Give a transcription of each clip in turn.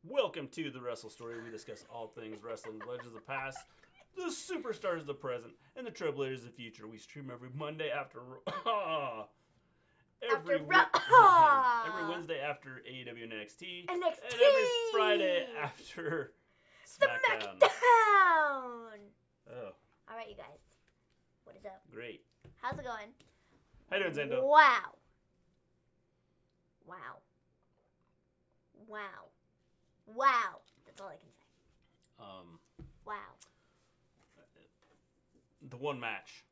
Welcome to the Wrestle Story. We discuss all things wrestling, legends of the past, the superstars of the present, and the trailblazers of the future. We stream every Monday after every Wednesday after AEW and NXT, and every Friday after SmackDown. Oh. All right, you guys. What is up? Great. How's it going? How you doing, Zendo? Wow. That's all I can say. Wow. The one match.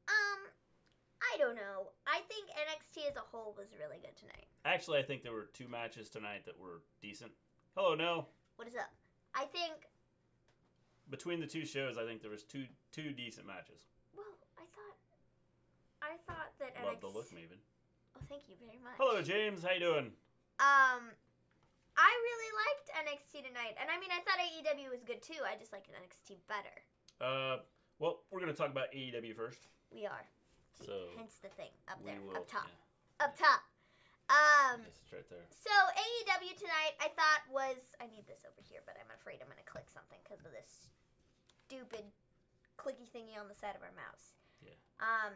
I don't know. I think NXT as a whole was really good tonight. Actually, I think there were two matches tonight that were decent. Hello, Nell. What is up? I think between the two shows, I think there was two decent matches. Well, I thought that NXT. Love the look, Maven. Oh, thank you very much. Hello, James. How you doing? I really liked NXT tonight, and I mean, I thought AEW was good too. I just liked NXT better. Well, we're gonna talk about AEW first. We are. So hence the thing up there, will, up top, yeah. up top. Yes, it's right there. So AEW tonight, I thought was. I need this over here, but I'm afraid I'm gonna click something because of this stupid clicky thingy on the side of our mouse. Yeah.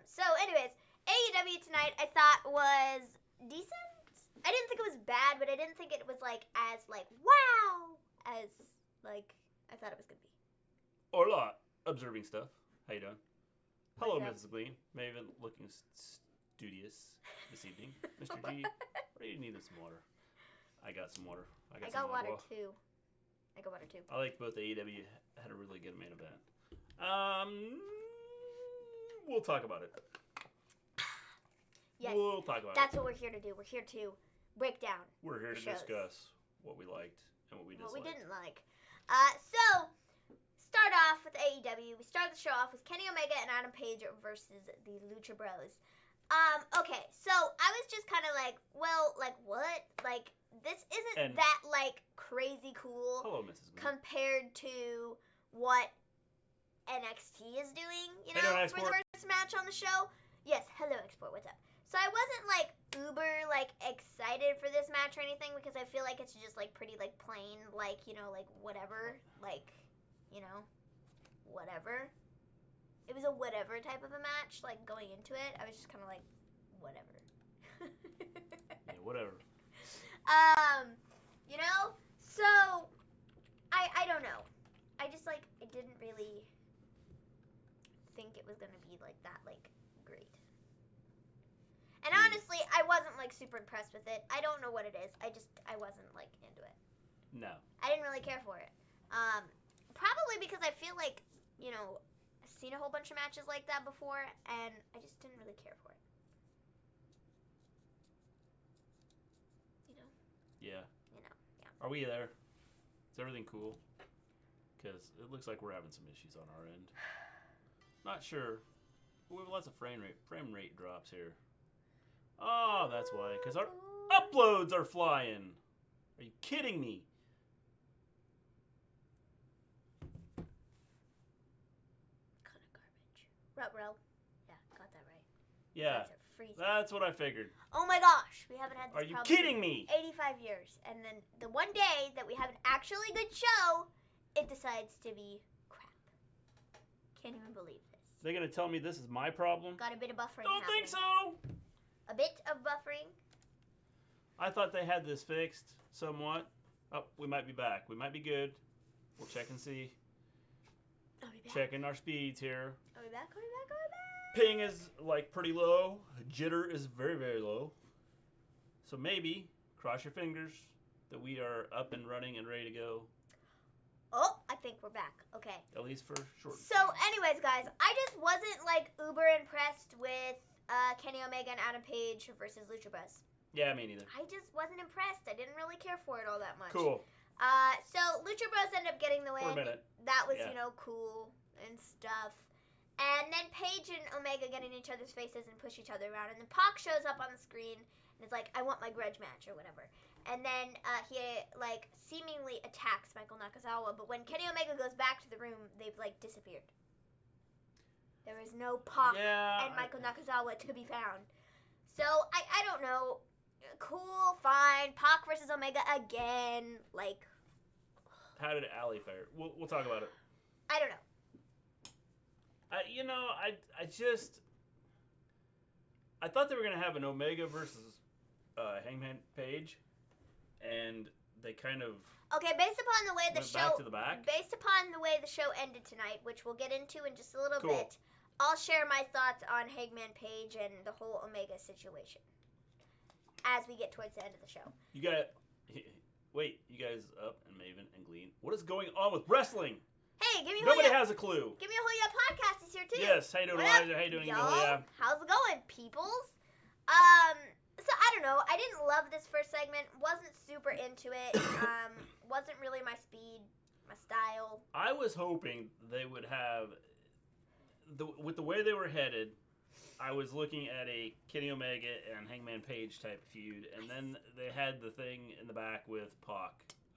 So anyways, AEW tonight, I thought was decent. I didn't think it was bad, but I didn't think it was like as like wow as like I thought it was gonna be. Hola, observing stuff. How you doing? Hello, What's Mrs. Gleen. Maven looking studious this evening. Mr. G, what do you need? Some water. I got some water. I got water too. I like both AEW had a really good main event. We'll talk about it. Yes, we'll talk about that's what we're here to do. We're here to break down. We're here to discuss what we liked and what we disliked. What we didn't like. So, start off with AEW. We start the show off with Kenny Omega and Adam Page versus the Lucha Bros. Okay, so I was just kind of like, well, like what? Like, this isn't that, like, crazy cool. Hello, Mrs. Gleen. Compared to what NXT is doing, you know, hey, for the first match on the show. Yes, hello, Export, what's up? So I wasn't, like, uber, like, excited for this match or anything because I feel like it's just, like, pretty, like, plain, like, you know, like, whatever. Like, you know, whatever. It was a whatever type of a match, like, going into it. I was just kind of like, whatever. Yeah, whatever. You know? So, I don't know. I just, like, I didn't really think it was going to be, like, that, like, great. And honestly, I wasn't, like, super impressed with it. I don't know what it is. I wasn't, like, into it. No. I didn't really care for it. Probably because I feel like, you know, I've seen a whole bunch of matches like that before, and I just didn't really care for it. You know? Yeah. You know, yeah. Are we there? Is everything cool? Because it looks like we're having some issues on our end. Not sure. But we have lots of frame rate drops here. Oh, that's why. Because our uploads are flying. Are you kidding me? Kind of garbage. Ruh-roh. Yeah, got that right. Yeah. That's what I figured. Oh my gosh, we haven't had this problem. Are you kidding me? 85 years. And then the one day that we have an actually good show, it decides to be crap. Can't even believe this. They're going to tell me this is my problem? Got a bit of buffering Don't happening. think so. A bit of buffering. I thought they had this fixed somewhat. Oh, we might be back. We might be good. We'll check and see. Are we back? Checking our speeds here. Are we back? Are we back? Are we back? Ping is like pretty low. Jitter is very, very low. So maybe, cross your fingers, that we are up and running and ready to go. Oh, I think we're back. Okay. At least for short. So anyways, guys, I just wasn't like uber impressed with Kenny Omega and Adam Page versus Lucha Bros. Yeah, me neither. I just wasn't impressed. I didn't really care for it all that much. Cool. So Lucha Bros ended up getting the win. For a minute. That was, you know, cool and stuff. And then Paige and Omega get in each other's faces and push each other around. And then Pac shows up on the screen and is like, I want my grudge match or whatever. And then he, like, seemingly attacks Michael Nakazawa. But when Kenny Omega goes back to the room, they've, like, disappeared. There is no Pac and Michael Nakazawa to be found. So, I don't know. cool, fine. Pac versus Omega again. Like, How did Alley fare? We'll talk about it. I don't know. I thought they were gonna have an Omega versus Hangman Page, and they kind of Okay, based upon the way the went show, back to the back. based upon the way the show ended tonight, which we'll get into in just a little Cool. bit, I'll share my thoughts on Hangman Page and the whole Omega situation as we get towards the end of the show. You guys up and Maven and Gleen. What is going on with wrestling? Hey, give me Nobody has a clue. Give me a Hoya podcast is here too. Yes, how you doing, Elijah? How you doing, y'all? Hoya? How's it going, peoples? So I don't know. I didn't love this first segment. Wasn't super into it. Wasn't really my speed, my style. I was hoping they would have, with the way they were headed, I was looking at a Kenny Omega and Hangman Page type feud, and then they had the thing in the back with Pac.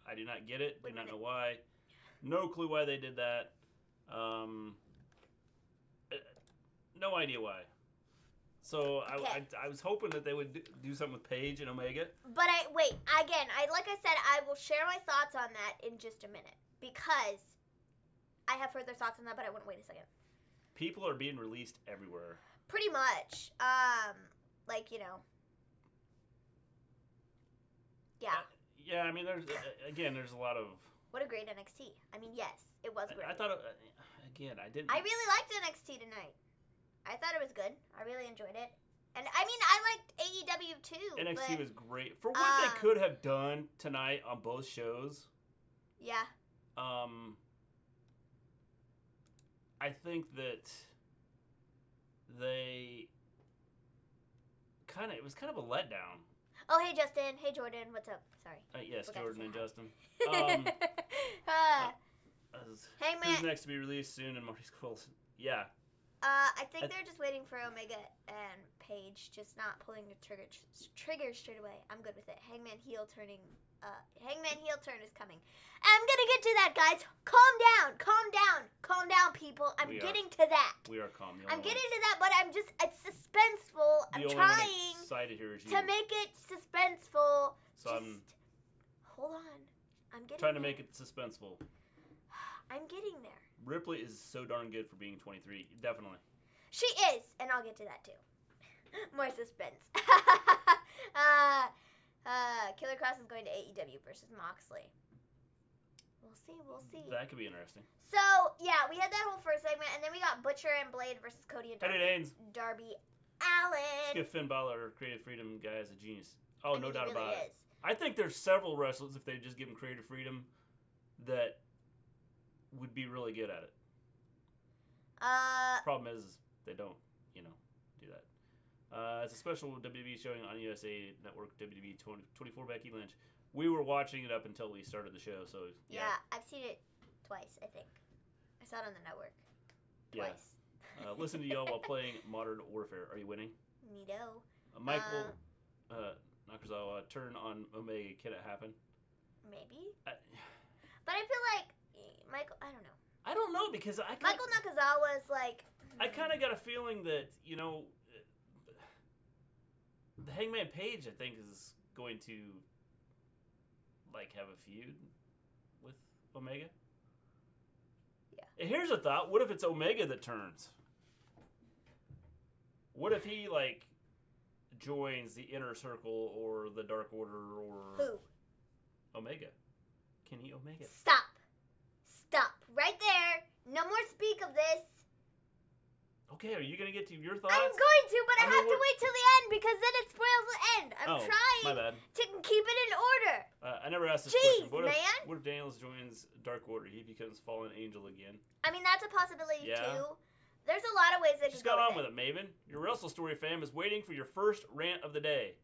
I do not get it. Do not know why. No clue why they did that. No idea why. So I was hoping that they would do something with Page and Omega. But like I said, I will share my thoughts on that in just a minute because I have further thoughts on that. But I wouldn't wait a second. People are being released everywhere. Pretty much. Like, you know. Yeah. Yeah, I mean, there's a lot of. What a great NXT. I mean, yes, it was great. I thought, I didn't. I really liked NXT tonight. I thought it was good. I really enjoyed it. And, I mean, I liked AEW too. NXT was great. For what they could have done tonight on both shows. Yeah. I think that it was kind of a letdown. Oh, hey, Justin. Hey, Jordan. What's up? Sorry. Yes, Jordan and Justin. Hangman. Who's next to be released soon? And Marty's Quills. Yeah. I think they're just waiting for Omega and Page, just not pulling the trigger straight away. I'm good with it. Hangman heel turn is coming. I'm gonna get to that, guys. Calm down, people. I'm getting to that. We are calm. I'm getting to that, but it's suspenseful. I'm trying to make it suspenseful. So hold on. I'm getting trying to make it suspenseful. I'm getting there. Ripley is so darn good for being 23. Definitely. She is, and I'll get to that too. More suspense. Killer Kross is going to AEW versus Moxley. We'll see. That could be interesting. So, yeah, we had that whole first segment, and then we got Butcher and Blade versus Cody and Darby Allin. Give Finn Balor creative freedom, guy is a genius. Oh, no doubt about it. Is. I think there's several wrestlers, if they just give them creative freedom, that would be really good at it. Problem is they don't, do that. It's a special WWE showing on USA Network, WWE 24 Becky Lynch. We were watching it up until we started the show, so yeah. I've seen it twice, I think. I saw it on the network. Twice. Yeah. Listen to y'all while playing Modern Warfare. Are you winning? Neato. Michael Nakazawa, turn on Omega. Can it happen? Maybe. But I feel like Michael, I don't know. I don't know because Michael Nakazawa is like. I kind of got a feeling that the Hangman Page, I think, is going to have a feud with Omega. Yeah. And here's a thought: what if it's Omega that turns? What if he joins the Inner Circle or the Dark Order or who? Omega. Kenny Omega. Stop. Right there. No more speak of this. Okay, are you going to get to your thoughts? I'm going to, but I have to wait till the end because then it spoils the end. I'm trying my bad. to keep it in order. I never asked this question. What if Daniels joins Dark Order? He becomes Fallen Angel again. I mean, that's a possibility too. There's a lot of ways they could go. Just got on with it, Maven. Your Wrestle Story fam is waiting for your first rant of the day.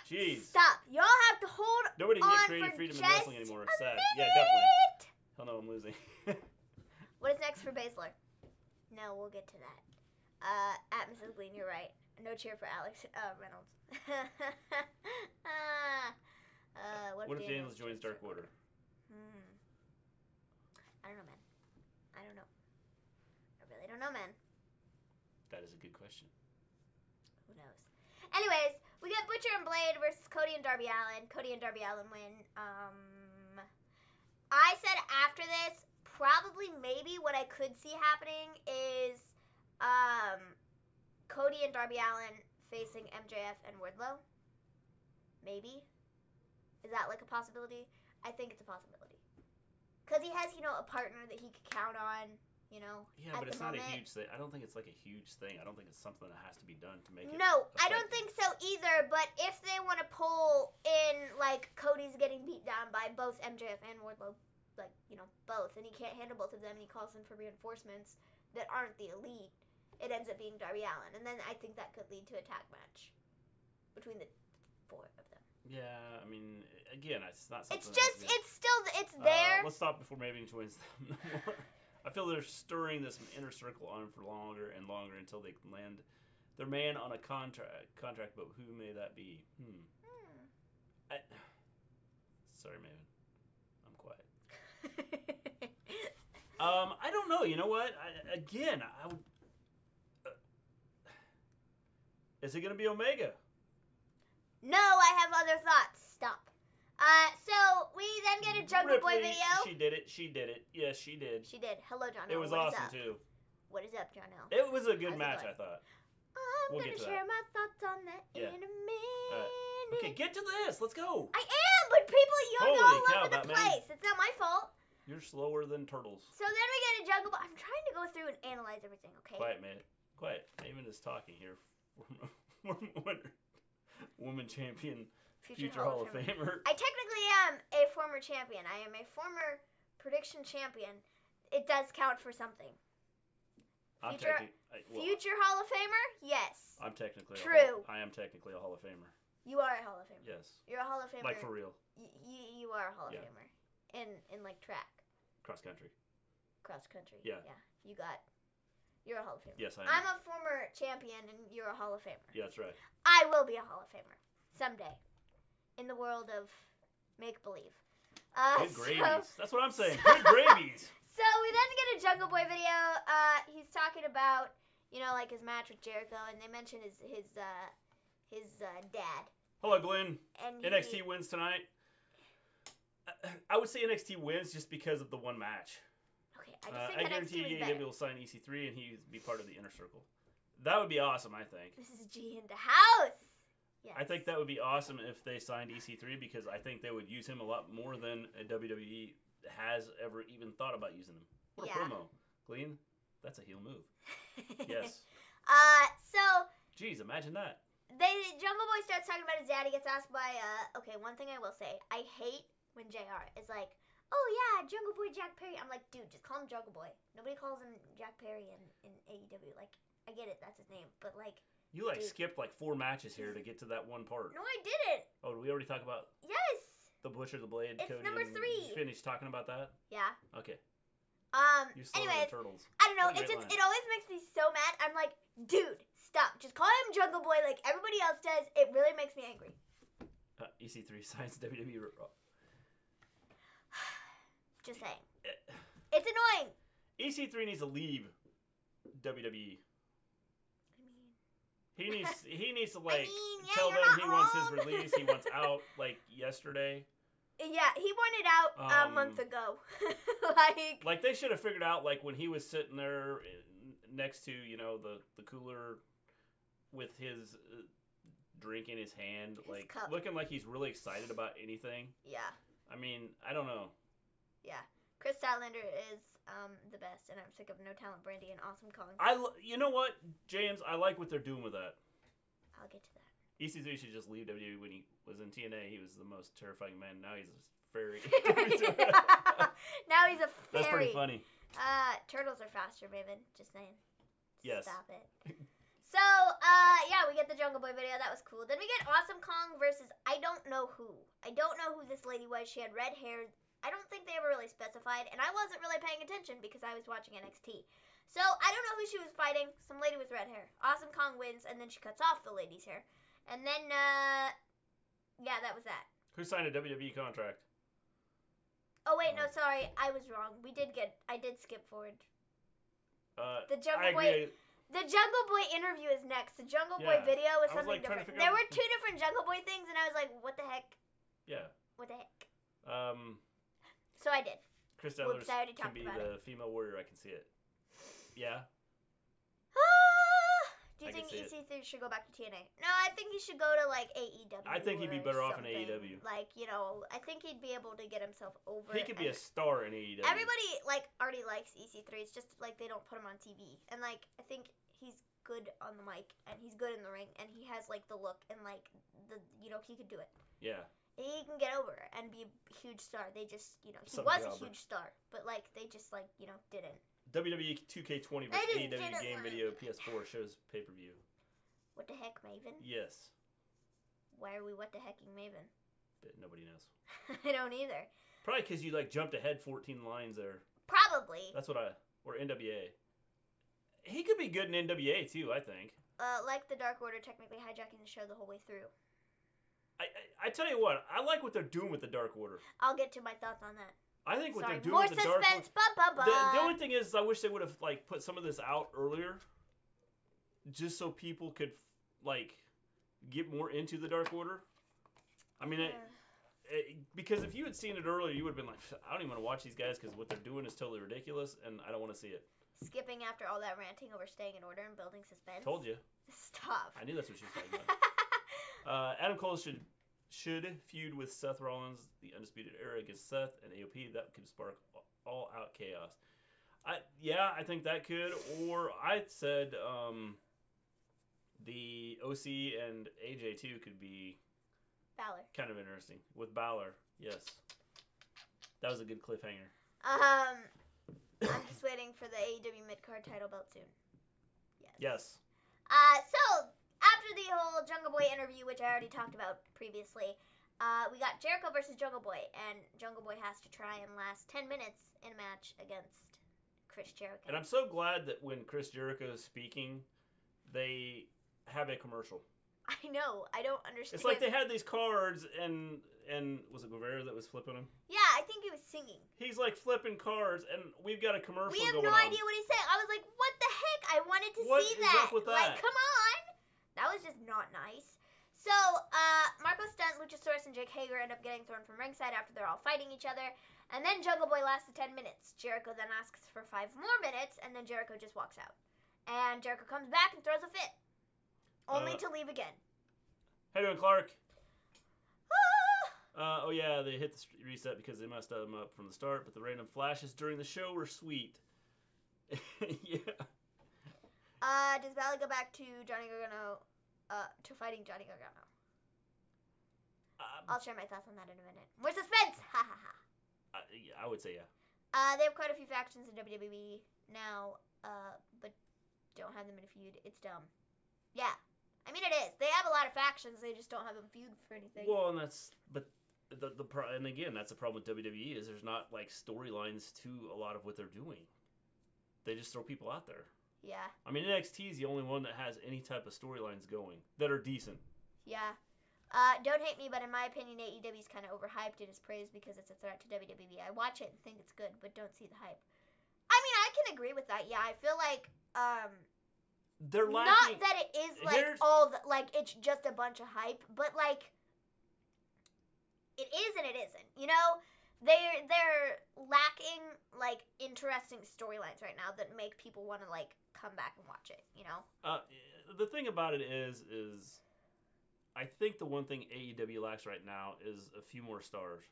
Jeez. Stop. Y'all have to hold Nobody can get creative freedom in wrestling anymore. It's sad. Yeah, definitely. Hell no, I'm losing. What is next for Baszler? No, we'll get to that. At Mrs. Gleen, you're right. No cheer for Alex Reynolds. What if Daniels joins Dark Order? I don't know, man. I don't know. I really don't know, man. That is a good question. Who knows? Anyways, we got Butcher and Blade versus Cody Cody and Darby Allin. Cody and Darby Allin win. I said after this, probably maybe what I could see happening is Cody and Darby Allin facing MJF and Wardlow. Maybe. Is that like a possibility? I think it's a possibility. Because he has, a partner that he could count on, Yeah, but it's not a huge thing. I don't think it's like a huge thing. I don't think it's something that has to be done to make it No, effective. I don't think so either, but if they want to pull in, like, Cody's getting beat down by both MJF and Wardlow, like, both, and he can't handle both of them, and he calls them for reinforcements that aren't the Elite, it ends up being Darby Allin, and then I think that could lead to a tag match between the four of them. Yeah, I mean, again, it's not something. It's there. Let's stop before Maven wins them more. I feel they're stirring this inner circle on for longer and longer until they land their man on a contract. But who may that be? Sorry, Maven. I'm quiet. I don't know. You know what? I would. Is it gonna be Omega? No, I have other thoughts. Stop. So we then get a Jungle Ripley, Boy video. She did it. Yes, she did. She did. Hello, John. It was awesome too. What is up, John L? It was a good match, I thought. I'm gonna share my thoughts on that in a minute. Okay, get to this. Let's go. I am, but people yawned all over the Batman. place. It's not my fault. You're slower than turtles. So then we get a Jungle Boy. I'm trying to go through and analyze everything, okay? Quiet, man. Quiet. Maven is talking here. Woman champion, future Hall of Famer. I technically am a former champion. I am a former prediction champion. It does count for something. Future Hall of Famer? Yes. I'm technically true. I am technically a Hall of Famer. You are a Hall of Famer. Yes. You're a Hall of Famer. Like for real. You are a Hall of Famer. In like track. Cross country. Cross country. Yeah. You're a Hall of Famer. Yes, I am. I'm a former champion, and you're a Hall of Famer. Yeah, that's right. I will be a Hall of Famer someday, in the world of make believe. Good gravies. That's what I'm saying. Good gravies. So we then get a Jungle Boy video. He's talking about like his match with Jericho, and they mention his dad. Hello, Gleen. And NXT wins tonight. I would say NXT wins just because of the one match. Okay, I just think I guarantee AEW will sign EC3 and he be part of the inner circle. That would be awesome, I think. This is G in the house. Yes. I think that would be awesome if they signed EC3 because I think they would use him a lot more than WWE has ever even thought about using him. What a promo. Gleen, that's a heel move. Yes. So. Jeez, imagine that. Jungle Boy starts talking about his dad. He gets asked by, okay, one thing I will say. I hate when JR is like, oh yeah, Jungle Boy Jack Perry. I'm like, dude, just call him Jungle Boy. Nobody calls him Jack Perry in AEW. Like, I get it, that's his name, but like. You skipped 4 matches here to get to that one part. No, I didn't. Oh, did we already talk about? Yes. The Butcher, the Blade, it's Cody. Number 3. You finished talking about that? Yeah. Okay. Anyways, turtles. I don't know. It always makes me so mad. I'm like, dude, stop. Just call him Jungle Boy like everybody else does. It really makes me angry. EC3 signs WWE. Just saying. It's annoying. EC3 needs to leave WWE. He needs to tell them he wants his release. He wants out yesterday. Yeah, he wanted out a month ago. Like they should have figured out when he was sitting there next to the cooler with his drink in his hand, looking like he's really excited about anything. Yeah. I mean, I don't know. Yeah, Kris Statlander is the best, and I'm sick of No Talent Brandy and Awesome Kong. You know what, James? I like what they're doing with that. I'll get to that. EC3 should just leave WWE. When he was in TNA, he was the most terrifying man. Now he's a fairy. Now he's a fairy. That's pretty funny. Turtles are faster, Maven. Just saying. Yes. Stop it. So, yeah, we get the Jungle Boy video. That was cool. Then we get Awesome Kong versus I don't know who. I don't know who this lady was. She had red hair. I don't think they ever really specified, and I wasn't really paying attention because I was watching NXT. So, I don't know who she was fighting. Some lady with red hair. Awesome Kong wins, and then she cuts off the lady's hair. And then, yeah, that was that. Who signed a WWE contract? Oh, wait, no, sorry. I was wrong. I did skip forward. The Jungle Boy. The Jungle Boy interview is next. The Jungle Boy video was something different. There were 2 different Jungle Boy things, and I was like, what the heck? Yeah. What the heck? So I did. Kris Statlander can be the female warrior. I can see it. Yeah. Do you think EC3 should go back to TNA? No, I think he should go to, like, AEW. I think he'd be better off in AEW. Like, you know, I think he'd be able to get himself over. He could be a star in AEW. Everybody, like, already likes EC3. It's just, like, they don't put him on TV. And, like, I think he's good on the mic, and he's good in the ring, and he has, like, the look, and, like, you know, he could do it. Yeah. He can get over and be a huge star. They just, you know, he was a huge star, but, like, they just, like, you know, didn't. WWE 2K20 versus AEW game video PS4 shows pay-per-view. What the heck, Maven? Yes. Why are we what the hecking Maven? Nobody knows. I don't either. Probably because you, like, jumped ahead 14 lines there. Probably. That's what or NWA. He could be good in NWA, too, I think. Like the Dark Order technically hijacking the show the whole way through. I tell you what, I like what they're doing with the Dark Order. I'll get to my thoughts on that. I think what they're doing with the Dark Order... The only thing is, I wish they would have, like, put some of this out earlier. Just so people could, like, get more into the Dark Order. I mean, because if you had seen it earlier, you would have been like, I don't even want to watch these guys because what they're doing is totally ridiculous, and I don't want to see it. Skipping after all that ranting over staying in order and building suspense. Told you. Stop. I knew that's what she was talking about. Adam Cole should feud with Seth Rollins, the Undisputed Era, against Seth and AOP. That could spark all-out chaos. I think that could. Or I said the OC and AJ too could be Balor. Kind of interesting with Balor. Yes, that was a good cliffhanger. I'm just waiting for the AEW mid-card title belt soon. Yes. So after the whole Jungle Boy interview, which I already talked about previously, we got Jericho versus Jungle Boy, and Jungle Boy has to try and last 10 minutes in a match against Chris Jericho. And I'm so glad that when Chris Jericho is speaking, they have a commercial. I know. I don't understand. It's like they had these cards, and was it Guevara that was flipping them? Yeah, I think he was singing. He's like flipping cards, and we've got a commercial going on. We have no idea what he's saying. I was like, what the heck? I wanted to see that. What is up with that? Like, come on. That was just not nice. So, Marco Stunt, Luchasaurus, and Jake Hager end up getting thrown from ringside after they're all fighting each other. And then Jungle Boy lasted 10 minutes. Jericho then asks for 5 more minutes, and then Jericho just walks out. And Jericho comes back and throws a fit. Only to leave again. How you doing, Clark? Oh yeah, they hit the reset because they messed them up from the start, but the random flashes during the show were sweet. Yeah. Does Balor go back to Johnny Gargano, to fighting Johnny Gargano? I'll share my thoughts on that in a minute. More suspense! Ha ha ha. Yeah, I would say yeah. They have quite a few factions in WWE now, but don't have them in a feud. It's dumb. Yeah. I mean, it is. They have a lot of factions. They just don't have them feud for anything. Well, and and again, that's the problem with WWE is there's not like storylines to a lot of what they're doing. They just throw people out there. Yeah. I mean, NXT is the only one that has any type of storylines going that are decent. Yeah. Don't hate me, but in my opinion, AEW is kind of overhyped. It is praised because it's a threat to WWE. I watch it and think it's good, but don't see the hype. I mean, I can agree with that. Yeah, I feel like they're lacking. Not that it is like it's just a bunch of hype, but like it is and it isn't. You know, they're lacking like interesting storylines right now that make people want to like come back and watch it. You know. The thing about it is I think the one thing AEW lacks right now is a few more stars.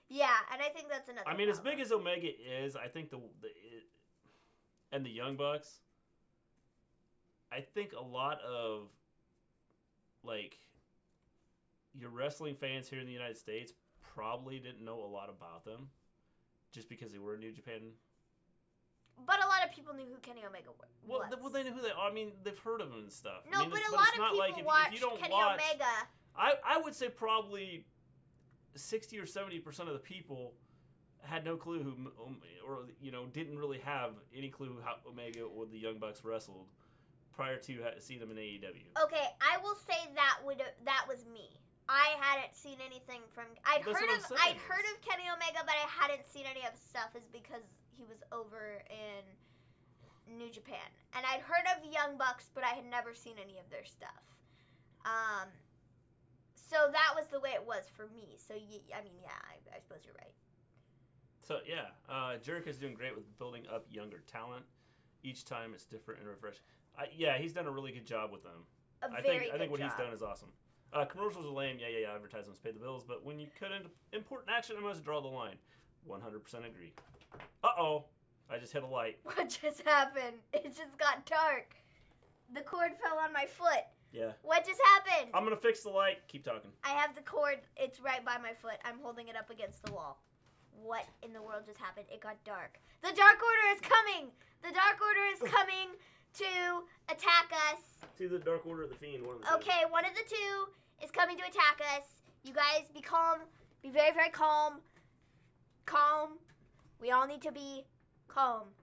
Yeah, and I think that's another. I mean, problem. As big as Omega is, I think and the Young Bucks. I think a lot of, like, your wrestling fans here in the United States probably didn't know a lot about them just because they were in New Japan. But a lot of people knew who Kenny Omega was. Well, they knew who they are. I mean, they've heard of him and stuff. No, I mean, but a lot of people watch Kenny Omega. I would say probably 60 or 70% of the people had no clue who, or, you know, didn't really have any clue how Omega or the Young Bucks wrestled prior to seeing them in AEW. Okay, I will say that was me. I hadn't seen anything from. I'd heard of Kenny Omega, but I hadn't seen any of his stuff. Is because he was over in New Japan. And I'd heard of the Young Bucks, but I had never seen any of their stuff. So that was the way it was for me. So, I suppose you're right. So, yeah, Jericho's doing great with building up younger talent. Each time it's different and refreshing. He's done a really good job with them. I think what he's done is awesome. Commercials are lame. Yeah. Advertisements pay the bills. But when you cut into important action, I must draw the line. 100% agree. Uh-oh. I just hit a light. What just happened? It just got dark. The cord fell on my foot. Yeah. What just happened? I'm going to fix the light. Keep talking. I have the cord. It's right by my foot. I'm holding it up against the wall. What in the world just happened? It got dark. The Dark Order is coming! The Dark Order is coming to attack us. It's either the Dark Order or the Fiend. One of the two. Okay, one of the two is coming to attack us. You guys be calm. Be very, very calm. Calm. We all need to be calm.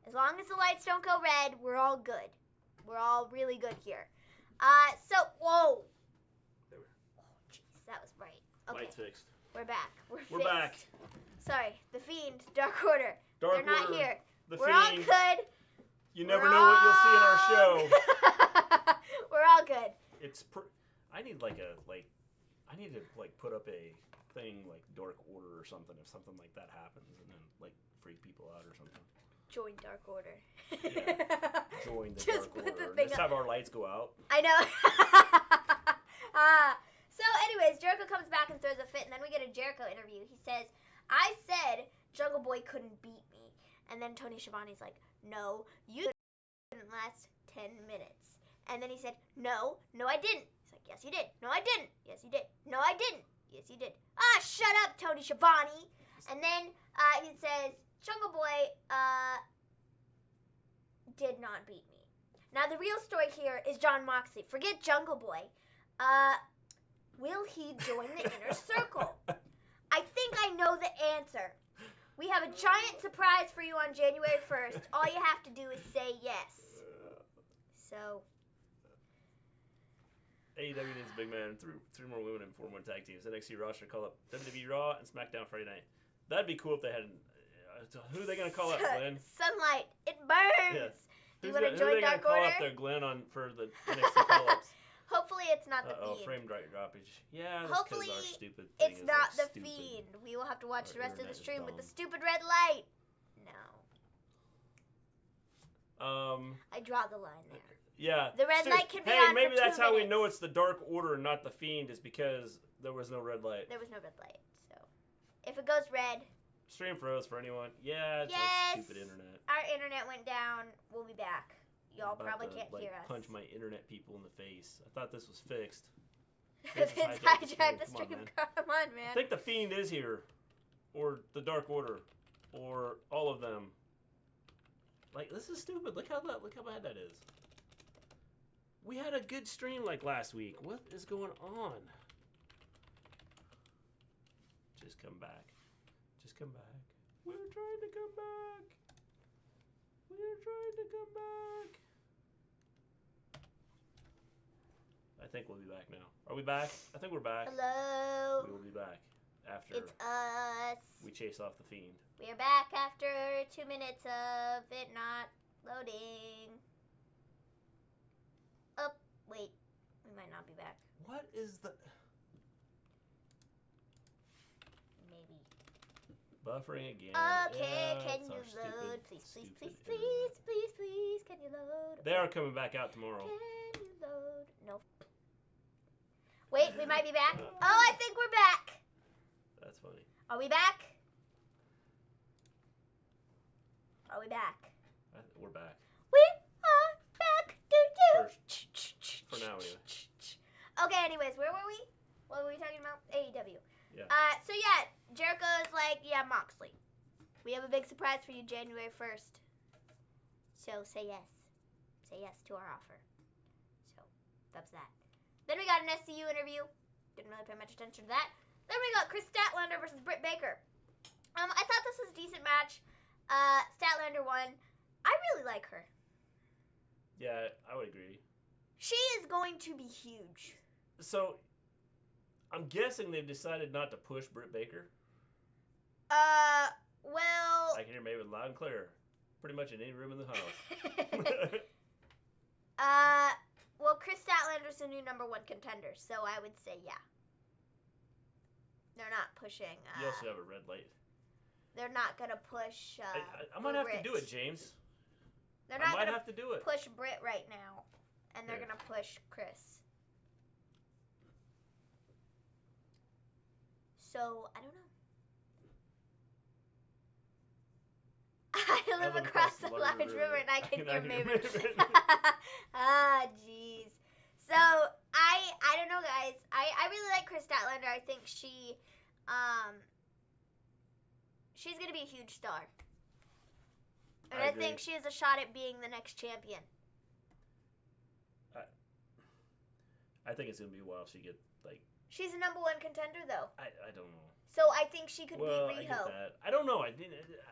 As long as the lights don't go red, we're all good. We're all really good here. Whoa. There we Oh, jeez, that was bright. Okay. Lights fixed. We're back. We're back. Sorry, the Fiend, Dark Order. They're not here. We're all good. You never know what you'll see in our show. We're all good. I need to put up a thing like Dark Order or something if something like that happens, and then like freak people out or something. Join Dark Order. Yeah. Join the Just Dark put Order. the thing Just have our lights go out. I know. So anyways, Jericho comes back and throws a fit, and then we get a Jericho interview. He says, I said Jungle Boy couldn't beat me. And then Tony Schiavone's like, no, you didn't last 10 minutes. And then he said, no, I didn't. He's like, yes, you did. No, I didn't. Yes, you did. No, I didn't. Yes, you did. Shut up, Tony Schiavone. And then he says, Jungle Boy did not beat me. Now, the real story here is Jon Moxley. Forget Jungle Boy. Will he join the Inner Circle? I think I know the answer. We have a giant surprise for you on January 1st. All you have to do is say yes. So. AEW needs a big man. Three more women and 4 more tag teams. NXT roster call up WWE Raw and SmackDown Friday night. That'd be cool if they had. Who are they gonna call up, Glenn? Sunlight. It burns. Yeah. Do you want to join Dark Order? Who are they gonna call up there, Glenn, for the NXT call-ups? Hopefully it's not the Fiend. Frame droppage. Yeah, that's Hopefully our stupid thing it's not the Fiend. We will have to watch the rest of the stream with the stupid red light. No. I draw the line there. Yeah. The red light can be on for 2 minutes. Hey, maybe that's how we know it's the Dark Order and not the Fiend, is because there was no red light. There was no red light, so. If it goes red. Stream froze for anyone. Yeah, it's like stupid internet. Our internet went down. We'll be back. Y'all probably can't hear us. Punch my internet people in the face. I thought this was fixed. Vince hijacked the stream. Come on, man. I think the Fiend is here. Or the Dark Order. Or all of them. Like, this is stupid. Look how bad that is. We had a good stream like last week. What is going on? Just come back. Just come back. We're trying to come back. We're trying to come back. I think we'll be back now. Are we back? I think we're back. Hello. We will be back after it's us. We chase off the Fiend. We're back after 2 minutes of it not loading. Oh, wait. We might not be back. What is the... Maybe. Buffering again. Okay, can you load? Please, can you load? Okay. They are coming back out tomorrow. Can you load? No. Wait, we might be back. Oh, I think we're back. That's funny. Are we back? Are we back? We're back. We are back. For now, anyway. Okay, anyways, where were we? What were we talking about? AEW. Yeah. So yeah, Jericho's like, yeah, Moxley. We have a big surprise for you January 1st. So say yes. Say yes to our offer. So, that's that. Then we got an SCU interview. Didn't really pay much attention to that. Then we got Kris Statlander versus Britt Baker. I thought this was a decent match. Statlander won. I really like her. Yeah, I would agree. She is going to be huge. So, I'm guessing they've decided not to push Britt Baker. Well... I can hear Maven loud and clear. pretty much in any room in the house. Well, Kris Statlander's the new number 1 contender, so I would say yeah. They're not pushing. You also have a red light. They're not gonna push. I might have Britt. to do it, James. They're not I might gonna have to do it. push Britt right now, and they're gonna push Kris. So I don't know. I live across the large river and I can hear Maven. Ah, jeez. So I don't know, guys. I really like Kris Statlander. I think she's gonna be a huge star. And I think she has a shot at being the next champion. I think it's gonna be a while if she gets She's a number 1 contender, though. I don't know. So I think she could beat Riho. I get that. I don't know. I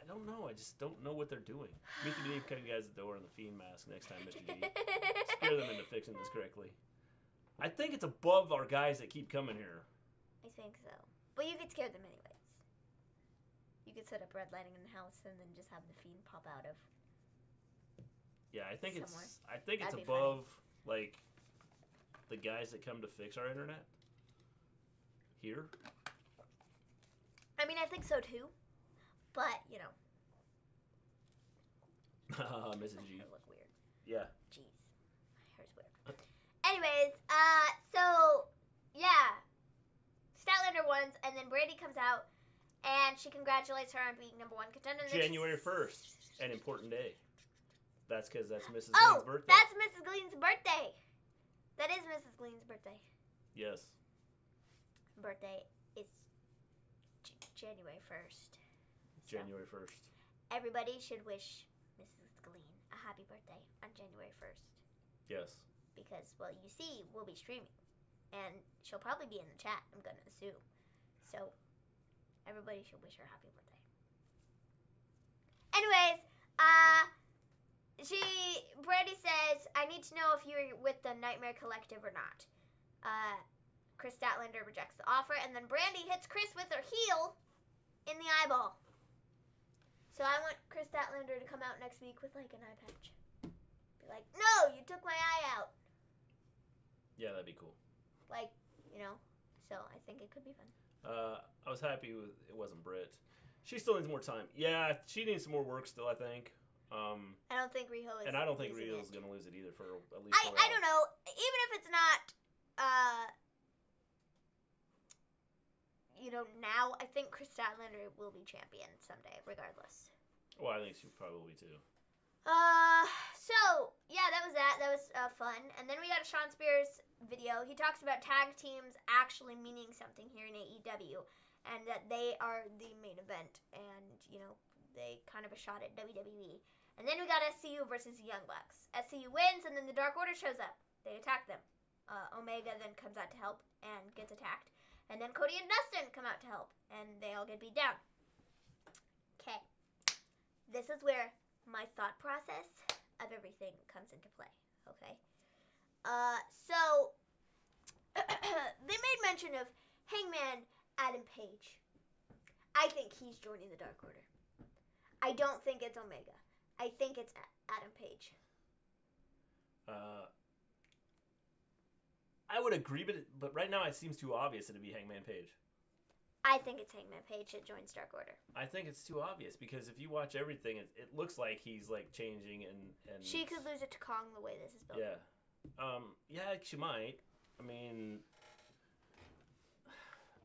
don't know. I just don't know what they're doing. Mr. D cutting guys at the door in the Fiend mask next time, Mr. D. Scare them into fixing this correctly. I think it's above our guys that keep coming here. I think so. But you could scare them anyways. You could set up red lighting in the house and then just have the Fiend pop out of. Yeah, I think somewhere. it's above like the guys that come to fix our internet. Here. I mean, I think so too, but you know. Mrs. G. My hair look weird. Yeah. Jeez, my hair's weird. Anyways, so yeah, Statlander wins, and then Brandy comes out, and she congratulates her on being number 1 contender. January 1st, an important day. That's because that's Mrs. Oh, Gleen's birthday. that's Mrs. Gleen's birthday. That is Mrs. Gleen's birthday. Yes. Birthday is January 1st. January 1st. Everybody should wish Mrs. Gleen a happy birthday on January 1st. Yes. Because, well, you see, we'll be streaming. And she'll probably be in the chat, I'm going to assume. So, everybody should wish her a happy birthday. Anyways, Brandy says, I need to know if you're with the Nightmare Collective or not. Kris Statlander rejects the offer, and then Brandy hits Kris with her heel in the eyeball. So I want Kris Statlander to come out next week with, like, an eye patch. Be like, no, you took my eye out. Yeah, that'd be cool. Like, you know, so I think it could be fun. I was happy with it wasn't Britt. She still needs more time. Yeah, she needs some more work still, I think. I don't think Riho is. And I don't think Riho's going to lose it either for at least I don't know. Even if it's not, you know, now, I think Kris Statlander will be champion someday, regardless. Well, I think she probably too. So, yeah, that was that. That was fun. And then we got a Sean Spears video. He talks about tag teams actually meaning something here in AEW, and that they are the main event, and, you know, they kind of a shot at WWE. And then we got SCU versus the Young Bucks. SCU wins, and then the Dark Order shows up. They attack them. Omega then comes out to help and gets attacked. And then Cody and Dustin come out to help, and they all get beat down. Okay. This is where my thought process of everything comes into play, okay? So, they made mention of Hangman Adam Page. I think he's joining the Dark Order. I don't think it's Omega. I think it's Adam Page. I would agree, but right now it seems too obvious that it'd be Hangman Page. I think it's Hangman Page that joins Dark Order. I think it's too obvious because if you watch everything, it looks like he's like changing and. She could lose it to Kong the way this is built. Yeah. Yeah, she might. I mean.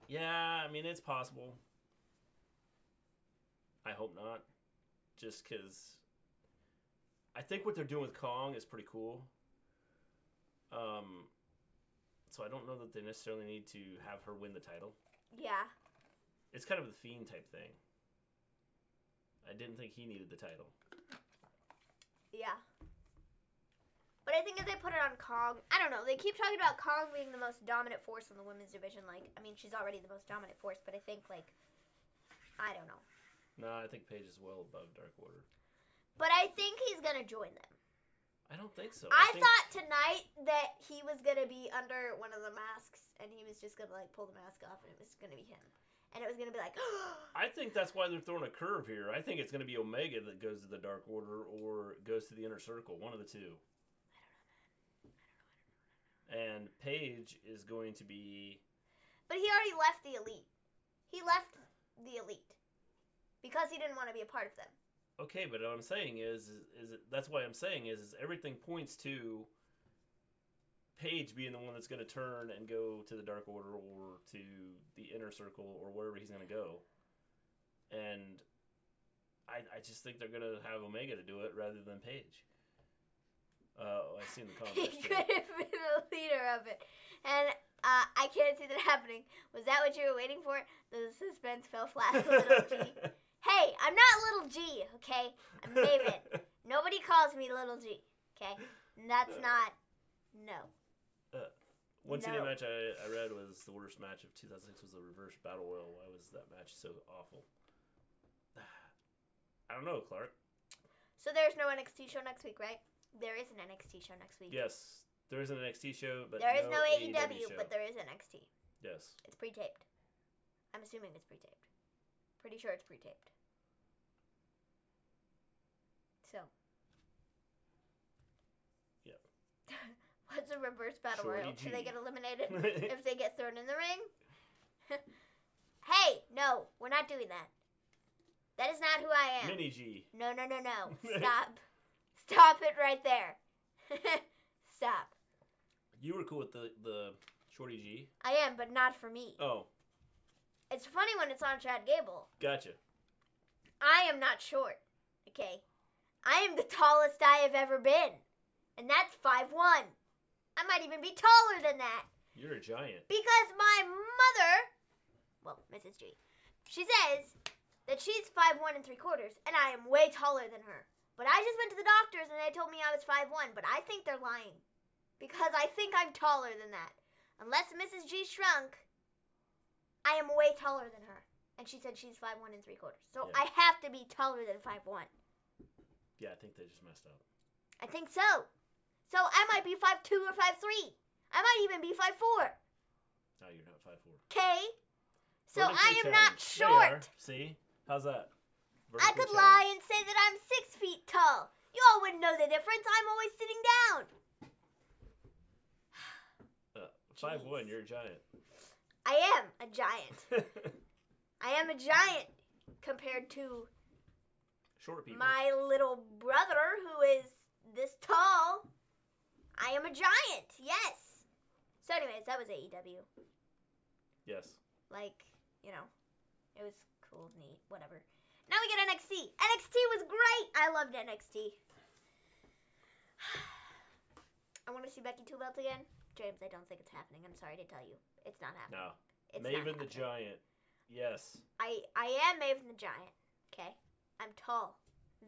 Yeah, I mean it's possible. I hope not. Just because. I think what they're doing with Kong is pretty cool. So I don't know that they necessarily need to have her win the title. Yeah. It's kind of the Fiend type thing. I didn't think he needed the title. Yeah. But I think if they put it on Kong, I don't know. They keep talking about Kong being the most dominant force in the women's division. Like, I mean, she's already the most dominant force, but I think, like, I don't know. No, I think Paige is well above Dark Order. But I think he's going to join them. I don't think so. I thought tonight that he was going to be under one of the masks, and he was just going to, like, pull the mask off, and it was going to be him. and it was going to be like, I think that's why they're throwing a curve here. I think it's going to be Omega that goes to the Dark Order or goes to the Inner Circle, one of the two. And Paige is going to be... But he already left the Elite. He left the Elite because he didn't want to be a part of them. Okay, but what I'm saying is that's why I'm saying is everything points to Paige being the one that's going to turn and go to the Dark Order or to the Inner Circle or wherever he's going to go. And I just think they're going to have Omega to do it rather than Paige. I've seen the comments. He could have been the leader of it. And I can't see that happening. Was that what you were waiting for? The suspense fell flat, little G. Hey, I'm not little G, okay? I'm Maven. Nobody calls me little G, okay? And that's not... No. One TNA match I read was the worst match of 2006 was the Reverse Battle Royal. Why was that match so awful? I don't know, Clark. So there's no NXT show next week, right? There is an NXT show next week. Yes, there is an NXT show, but there is no AEW show. But there is NXT. Yes. It's pre-taped. I'm assuming it's pre-taped. Pretty sure it's pre-taped. So. Yep. What's a reverse battle royal? Do they get eliminated if they get thrown in the ring? Hey, no, we're not doing that. That is not who I am. Mini G. No. Stop. Stop it right there. Stop. You were cool with the Shorty G? I am, but not for me. Oh. It's funny when it's on Chad Gable. Gotcha. I am not short, okay? I am the tallest I have ever been. And that's 5'1". I might even be taller than that. You're a giant. Because my mother, well, Mrs. G, she says that she's 5'1 3/4, and I am way taller than her. But I just went to the doctors, and they told me I was 5'1", but I think they're lying. Because I think I'm taller than that. Unless Mrs. G shrunk, I am way taller than her. And she said she's 5'1 3/4. So yeah. I have to be taller than 5'1". Yeah, I think they just messed up. I think so. So I might be 5'2 or 5'3". I might even be 5'4". No, you're not 5'4". Okay. So I am not short. There you are. See? How's that? I could lie and say that I'm 6 feet tall. You all wouldn't know the difference. I'm always sitting down. 5'1", you're a giant. I am a giant. I am a giant compared to short people. My little brother who is this tall. I am a giant, yes. So anyways, that was AEW. Yes. Like, you know, it was cool, neat, whatever. Now we get NXT. NXT was great. I loved NXT. I want to see Becky 2 belts again. James, I don't think it's happening. I'm sorry to tell you. It's not happening. No. It's Maven the Giant. Yes. I am Maven the Giant, okay? I'm tall.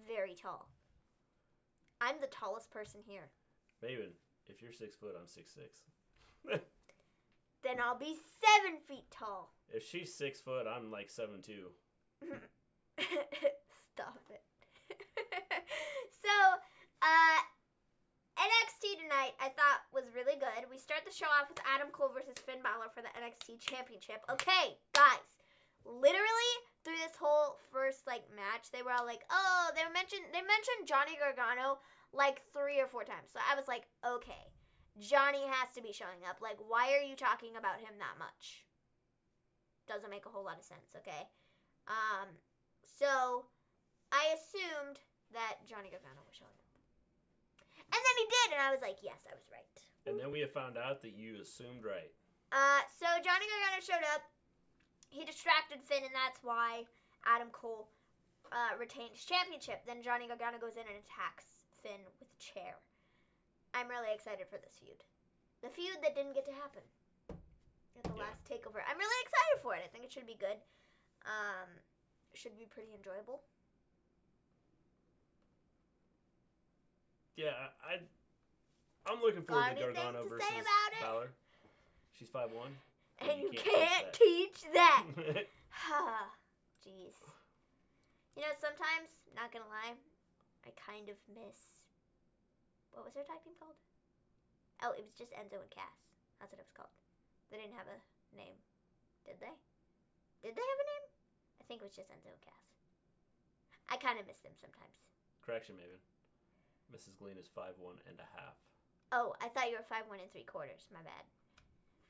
Very tall. I'm the tallest person here. Maven, if you're 6 foot, I'm 6'6". Then I'll be 7 feet tall. If she's 6 foot, I'm like 7'2". Stop it. So, NXT tonight I thought was really good. We start the show off with Adam Cole versus Finn Balor for the NXT Championship. Okay, guys. Literally through this whole first match, they were all like, "Oh, they mentioned Johnny Gargano like 3 or 4 times." So I was like, "Okay, Johnny has to be showing up. Like, why are you talking about him that much?" Doesn't make a whole lot of sense, okay? So I assumed that Johnny Gargano was showing up. And then he did, and I was like, yes, I was right. And then we have found out that you assumed right. So Johnny Gargano showed up. He distracted Finn, and that's why Adam Cole retained his championship. Then Johnny Gargano goes in and attacks Finn with a chair. I'm really excited for this feud. The feud that didn't get to happen at the last takeover. I'm really excited for it. I think it should be good. Should be pretty enjoyable. Yeah, I'm looking forward to Gargano versus Balor. She's 5'1". And you can't teach that. Jeez. You know, sometimes, not gonna lie, I kind of miss... What was their tag team called? Oh, it was just Enzo and Cass. That's what it was called. They didn't have a name. Did they? Did they have a name? I think it was just Enzo and Cass. I kind of miss them sometimes. Correction, Maven. Mrs. Gleen is 5'1 and a half. Oh, I thought you were 5'1 3/4. My bad.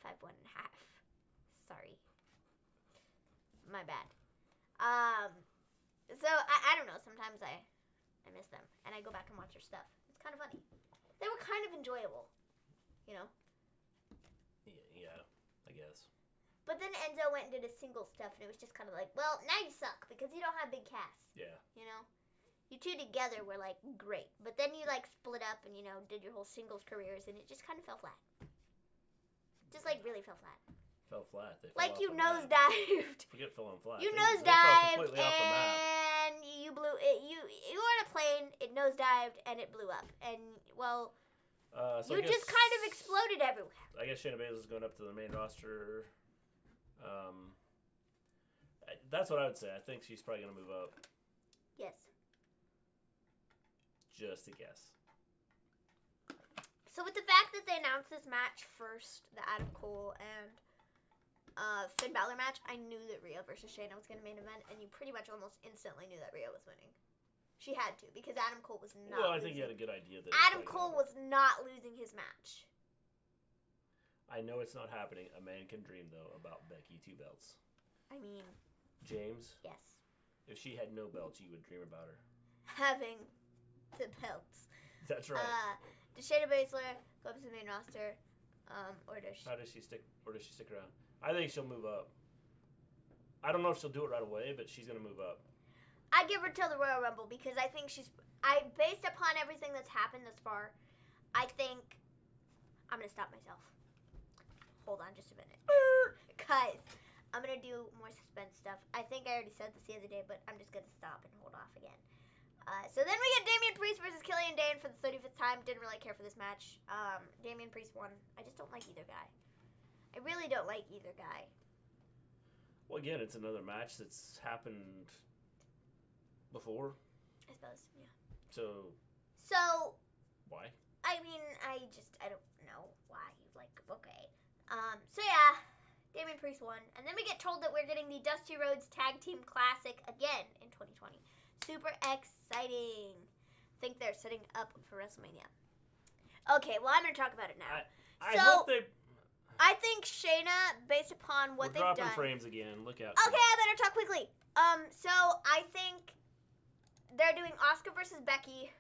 5'1 and a half. Sorry. My bad. So I don't know. Sometimes I miss them, and I go back and watch their stuff. It's kind of funny. They were kind of enjoyable, you know. Yeah, I guess. But then Enzo went and did his single stuff, and it was just kind of like, well, now you suck because you don't have big casts. Yeah. You know, you two together were like great, but then you like split up and did your whole singles careers, and it just kind of fell flat. Just like really fell flat. Fell flat. They fell like off you the map. nosedived. Forget falling flat. You They nosedived fell completely off the map. and you blew it. You were on a plane. It nosedived and it blew up. And well, so you just kind of exploded everywhere. I guess Shayna Baszler is going up to the main roster. That's what I would say. I think she's probably going to move up. Yes. Just a guess. So with the fact that they announced this match first, the Adam Cole and Finn Balor match, I knew that Rhea versus Shayna was going to main event, and you pretty much almost instantly knew that Rhea was winning. She had to, because Adam Cole was not Well, I think you had a good idea that Adam Cole was not losing his match. I know it's not happening. A man can dream, though, about Becky 2 belts. I mean... James? Yes. If she had no belts, you would dream about her. Having the belts. That's right. Does Shayna Baszler go up to the main roster? Or does she... How does she stick around? I think she'll move up. I don't know if she'll do it right away, but she's going to move up. I give her till the Royal Rumble because I think based upon everything that's happened thus far, I think I'm going to stop myself. Hold on just a minute. Guys, I'm going to do more suspense stuff. I think I already said this the other day, but I'm just going to stop and hold off again. So then we get Damian Priest versus Killian Dain for the 35th time. Didn't really care for this match. Damian Priest won. I just don't like either guy. I really don't like either guy. Well, again, it's another match that's happened before. I suppose, yeah. So why? I mean, I don't know why. Like, okay. So yeah, Damian Priest won. And then we get told that we're getting the Dusty Rhodes Tag Team Classic again in 2020. Super exciting. I think they're setting up for WrestleMania. Okay, well, I'm going to talk about it now. I hope they... I think Shayna, based upon what they've done... We're dropping frames again. Look out. Okay, I better talk quickly. So I think they're doing Asuka versus Becky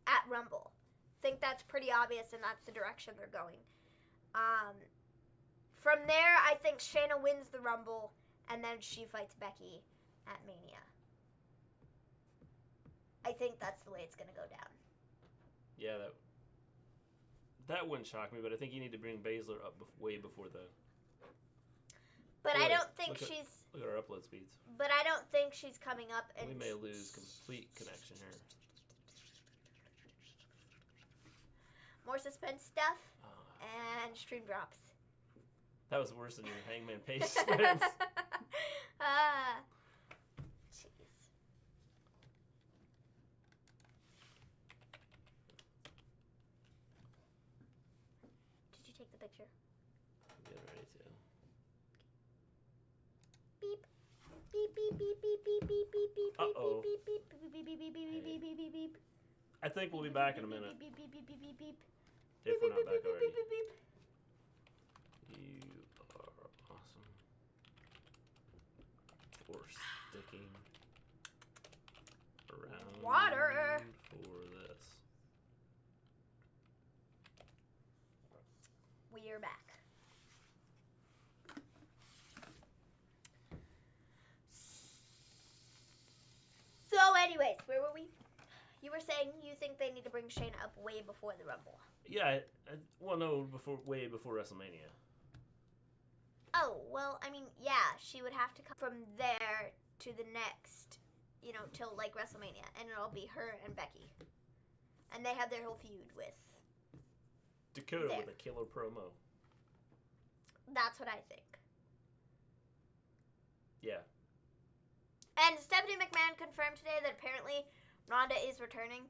at Rumble. I think that's pretty obvious, and that's the direction they're going. From there, I think Shayna wins the Rumble, and then she fights Becky at Mania. I think that's the way it's going to go down. Yeah, that wouldn't shock me, but I think you need to bring Baszler up way before the... But I don't think she's... Look at our upload speeds. But I don't think she's coming up and... We may lose complete connection here. More suspense stuff and stream drops. That was worse than your Hangman Page splits. Jeez. Did you take the picture? I'm getting ready to. Beep. Beep, beep, beep, beep, beep, beep, beep, beep, Uh-oh. beep, beep, beep, beep, beep, beep, beep, beep, beep, beep, beep. I think we'll be back in a minute. Beep, beep, beep, beep, beep, beep. If we're not back already. Beep, beep, beep. You are awesome. For sticking around Water. for this. We are back. So anyways, where were we? You were saying you think they need to bring Shayna up way before the Rumble. Yeah, way before WrestleMania. Oh, well, I mean, yeah, she would have to come from there to the next, till like WrestleMania, and it'll be her and Becky. And they have their whole feud with Dakota with a killer promo. That's what I think. Yeah. And Stephanie McMahon confirmed today that apparently Ronda is returning.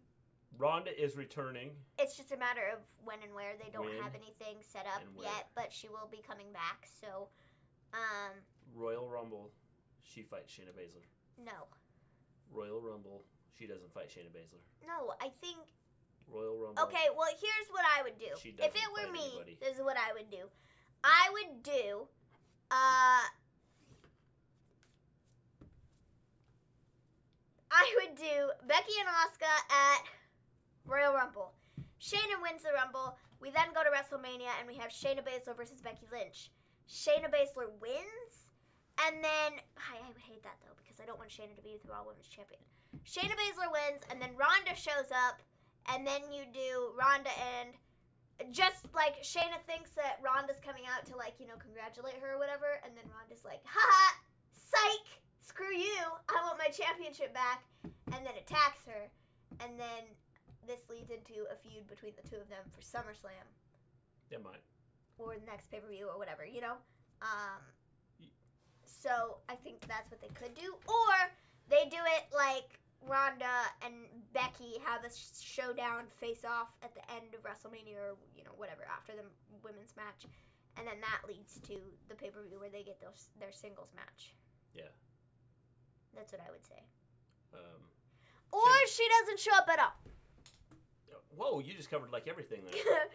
Ronda is returning. It's just a matter of when and where. They don't have anything set up yet, but she will be coming back. So, Royal Rumble. she fights Shayna Baszler. No. Royal Rumble, she doesn't fight Shayna Baszler. No, I think... Royal Rumble. Okay, well, here's what I would do. She If doesn't it were fight me, anybody. this is what I would do. I would do, Becky and Asuka at Royal Rumble. Shayna wins the Rumble. We then go to WrestleMania, and we have Shayna Baszler versus Becky Lynch. Shayna Baszler wins, and then... I would hate that, though, because I don't want Shayna to be the Raw Women's Champion. Shayna Baszler wins, and then Ronda shows up, and then you do Ronda and... Just like Shayna thinks that Ronda's coming out to, like, you know, congratulate her or whatever, and then Ronda's like, haha, psych, screw you, I want my championship back, and then attacks her, and then this leads into a feud between the two of them for SummerSlam. It might. Or the next pay-per-view or whatever, you know? So I think that's what they could do. Or they do it like Ronda and Becky have a showdown face-off at the end of WrestleMania or, you know, whatever, after the women's match. And then that leads to the pay-per-view where they get their singles match. Yeah. That's what I would say. Or she doesn't show up at all. Whoa, you just covered like everything there.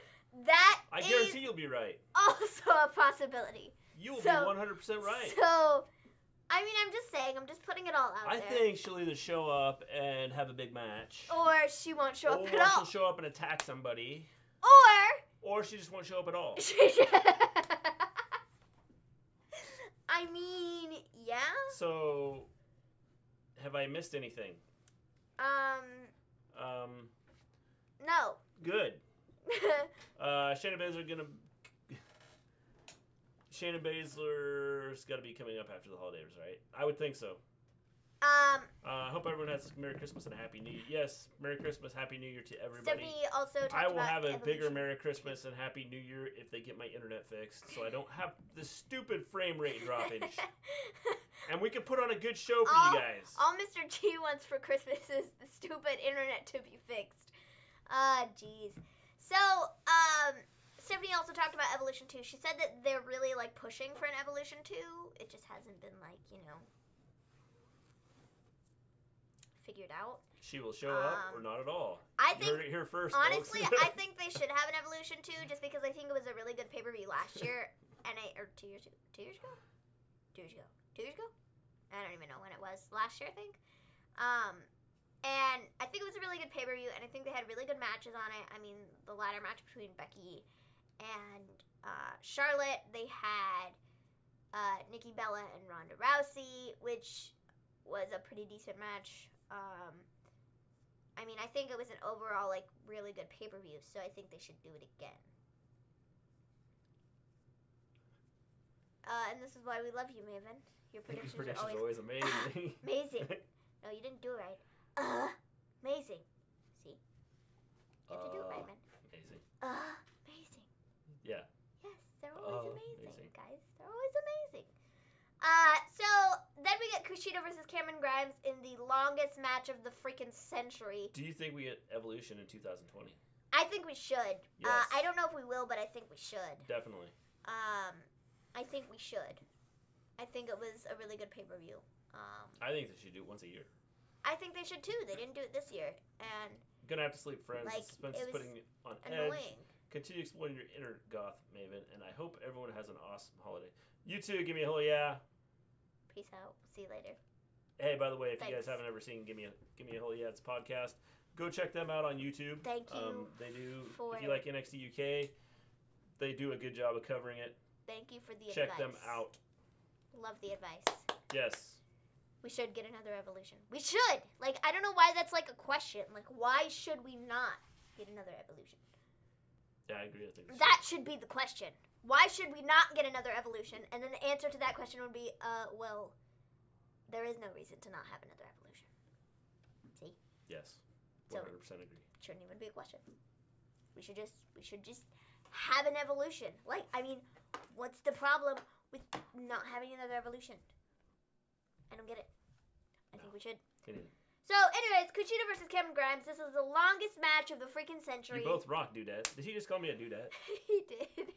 I guarantee you'll be right. Also a possibility. You will be 100% right. So, I mean, I'm just saying, I'm just putting it all out there. I think she'll either show up and have a big match. Or she won't show up at all. Or she'll show up and attack somebody. Or she just won't show up at all. I mean, yeah. So, have I missed anything? No. Good. Shayna Baszler's got to be coming up after the holidays, right? I would think so. I hope everyone has a Merry Christmas and a Happy New Year. Yes, Merry Christmas, Happy New Year to everybody. Stephanie also talked I will about have a Evolution. bigger Merry Christmas and Happy New Year if they get my internet fixed, so I don't have the stupid frame rate droppage. And we can put on a good show for you guys. All Mr. G wants for Christmas is the stupid internet to be fixed. Jeez. So, Stephanie also talked about Evolution 2. She said that they're really, like, pushing for an Evolution 2. It just hasn't been, like, you know, figured out. She will show up or not at all. I think, you heard it here first, honestly, folks. I think they should have an Evolution 2 just because I think it was a really good pay-per-view last year. Or 2 years ago? 2 years ago? 2 years ago. 2 years ago? I don't even know when it was. Last year, I think. And I think it was a really good pay-per-view, and I think they had really good matches on it. I mean, the ladder match between Becky and Charlotte. They had Nikki Bella and Ronda Rousey, which was a pretty decent match. I mean, I think it was an overall, like, really good pay-per-view, so I think they should do it again. And this is why we love you, Maven. Your predictions are always amazing. Amazing. No, you didn't do it right. Amazing. See? You have to do it right, man. Amazing. Amazing. Yeah. Yes, they're always amazing, amazing. guys. They're always amazing. So then we get Kushida versus Cameron Grimes in the longest match of the freaking century. Do you think we get Evolution in 2020? I think we should. Yes. I don't know if we will, but I think we should. Definitely. I think we should. I think it was a really good pay-per-view. I think they should do it once a year. I think they should too. They didn't do it this year, and Gonna have to sleep, friends. like, Suspense it is was putting it on annoying. edge. Continue exploring your inner goth, Maven, and I hope everyone has an awesome holiday. You too. Give me a hell yeah. Peace out. See you later. Hey, by the way, if Thanks. you guys haven't ever seen Give Me a Hell Yeah, it's a podcast. Go check them out on YouTube. Thank you. They do. for If you like NXT UK, they do a good job of covering it. Thank you for the advice. Check them out. Love the advice. Yes. We should get another Evolution. We should. Like, I don't know why that's like a question. Like, why should we not get another Evolution? Yeah, I agree. I think That should be the question. Why should we not get another Evolution? And then the answer to that question would be, well, there is no reason to not have another Evolution. See? Yes. So, 100% agree. Shouldn't even be a question. We should just have an Evolution. Like, I mean, what's the problem with not having another Evolution? I don't get it. I think we should. It is. So, anyways, Kushida versus Cameron Grimes. This is the longest match of the freaking century. You both rock, dudette. Did he just call me a dudette? He did.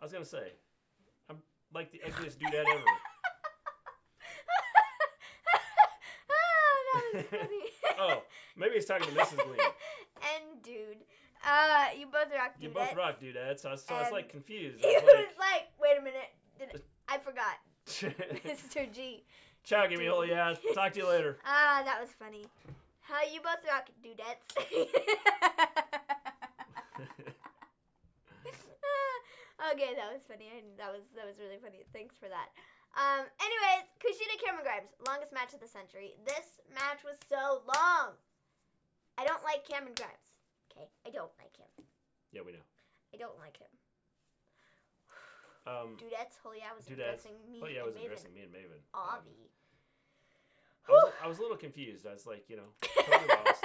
I was gonna say, like the ugliest dudette ever. Oh, that was funny. Oh, maybe he's talking to Mrs. Gleen. And dude, you both rock dudettes. You both rock dudettes, so I was like confused. He was like, wait a minute, I forgot. Mr. G. Ciao, give me a whole yeah. Talk to you later. That was funny. You both rock dudettes. Okay, that was funny. That was really funny. Thanks for that. Anyways, Kushida Cameron Grimes, longest match of the century. This match was so long. I don't like Cameron Grimes. Okay, I don't like him. Yeah, we know. I don't like him. Dudettes, was addressing me. Oh yeah, and was Maven. addressing me and Maven. Avi. I was a little confused. I was like, totally lost.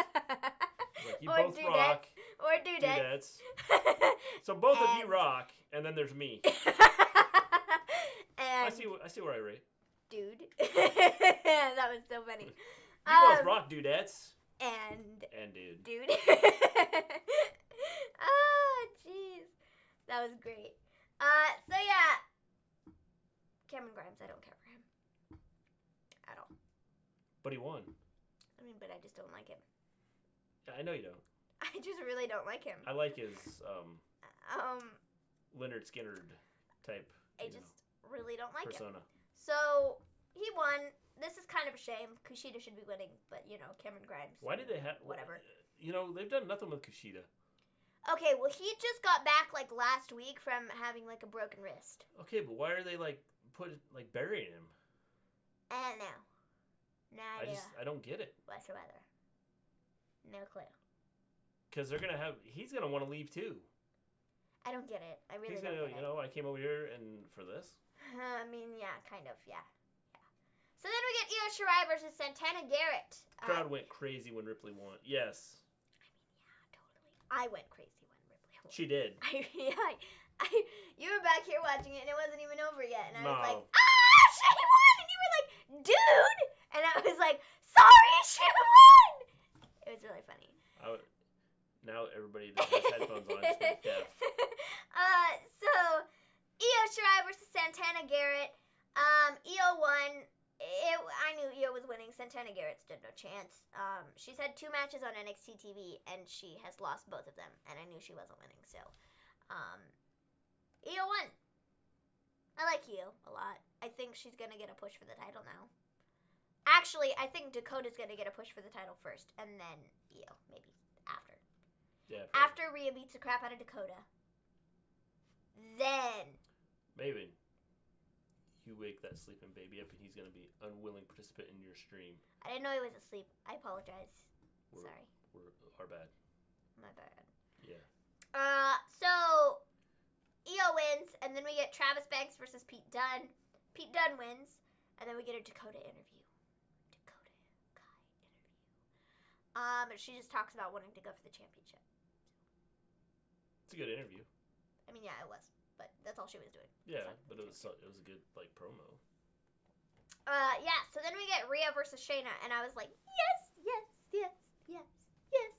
Like, you both rock. Or dudettes. So both of you rock, and then there's me. And I see where I rate. Dude. That was so funny. You both rock, dudettes. And dude. Dude. Jeez. That was great. So yeah. Cameron Grimes, I don't care for him. At all. But he won. I mean, but I just don't like him. I know you don't. I just really don't like him. I like his Leonard Skinner type. I just really don't like persona. him. So he won. This is kind of a shame. Kushida should be winning, but Cameron Grimes. Why did they have whatever? They've done nothing with Kushida. Okay, well he just got back like last week from having like a broken wrist. Okay, but why are they burying him? I don't know. No idea. I don't get it. Whatsoever. No clue. Because he's gonna want to leave too. I don't get it. I really he's don't gonna, get it. I came over here and for this. I mean, yeah, kind of, yeah. So then we get Io Shirai versus Santana Garrett. Crowd went crazy when Ripley won. Yes. I mean, yeah, totally. I went crazy when Ripley won. She did. You were back here watching it and it wasn't even over yet, and I was like, she won, and you were like, dude, and I was like, sorry, she won. It was really funny. Now everybody that has headphones on is going deaf. So Io Shirai versus Santana Garrett. Io won. I knew Io was winning. Santana Garrett stood no chance. She's had 2 matches on NXT TV, and she has lost both of them, and I knew she wasn't winning, so Io won. I like Io a lot. I think she's going to get a push for the title now. Actually, I think Dakota's going to get a push for the title first, and then Io, maybe, after. Yeah. After Rhea beats the crap out of Dakota. Then. Maven, you wake that sleeping baby up and he's going to be unwilling participant in your stream. I didn't know he was asleep. I apologize. Sorry. Our bad. My bad. Yeah. So Io wins, and then we get Travis Banks versus Pete Dunne. Pete Dunne wins, and then we get a Dakota interview. And she just talks about wanting to go for the championship. It's a good interview. I mean, yeah, it was, but that's all she was doing. Yeah, but it was a good promo. Yeah. So then we get Rhea versus Shayna, and I was like, yes, yes, yes, yes, yes,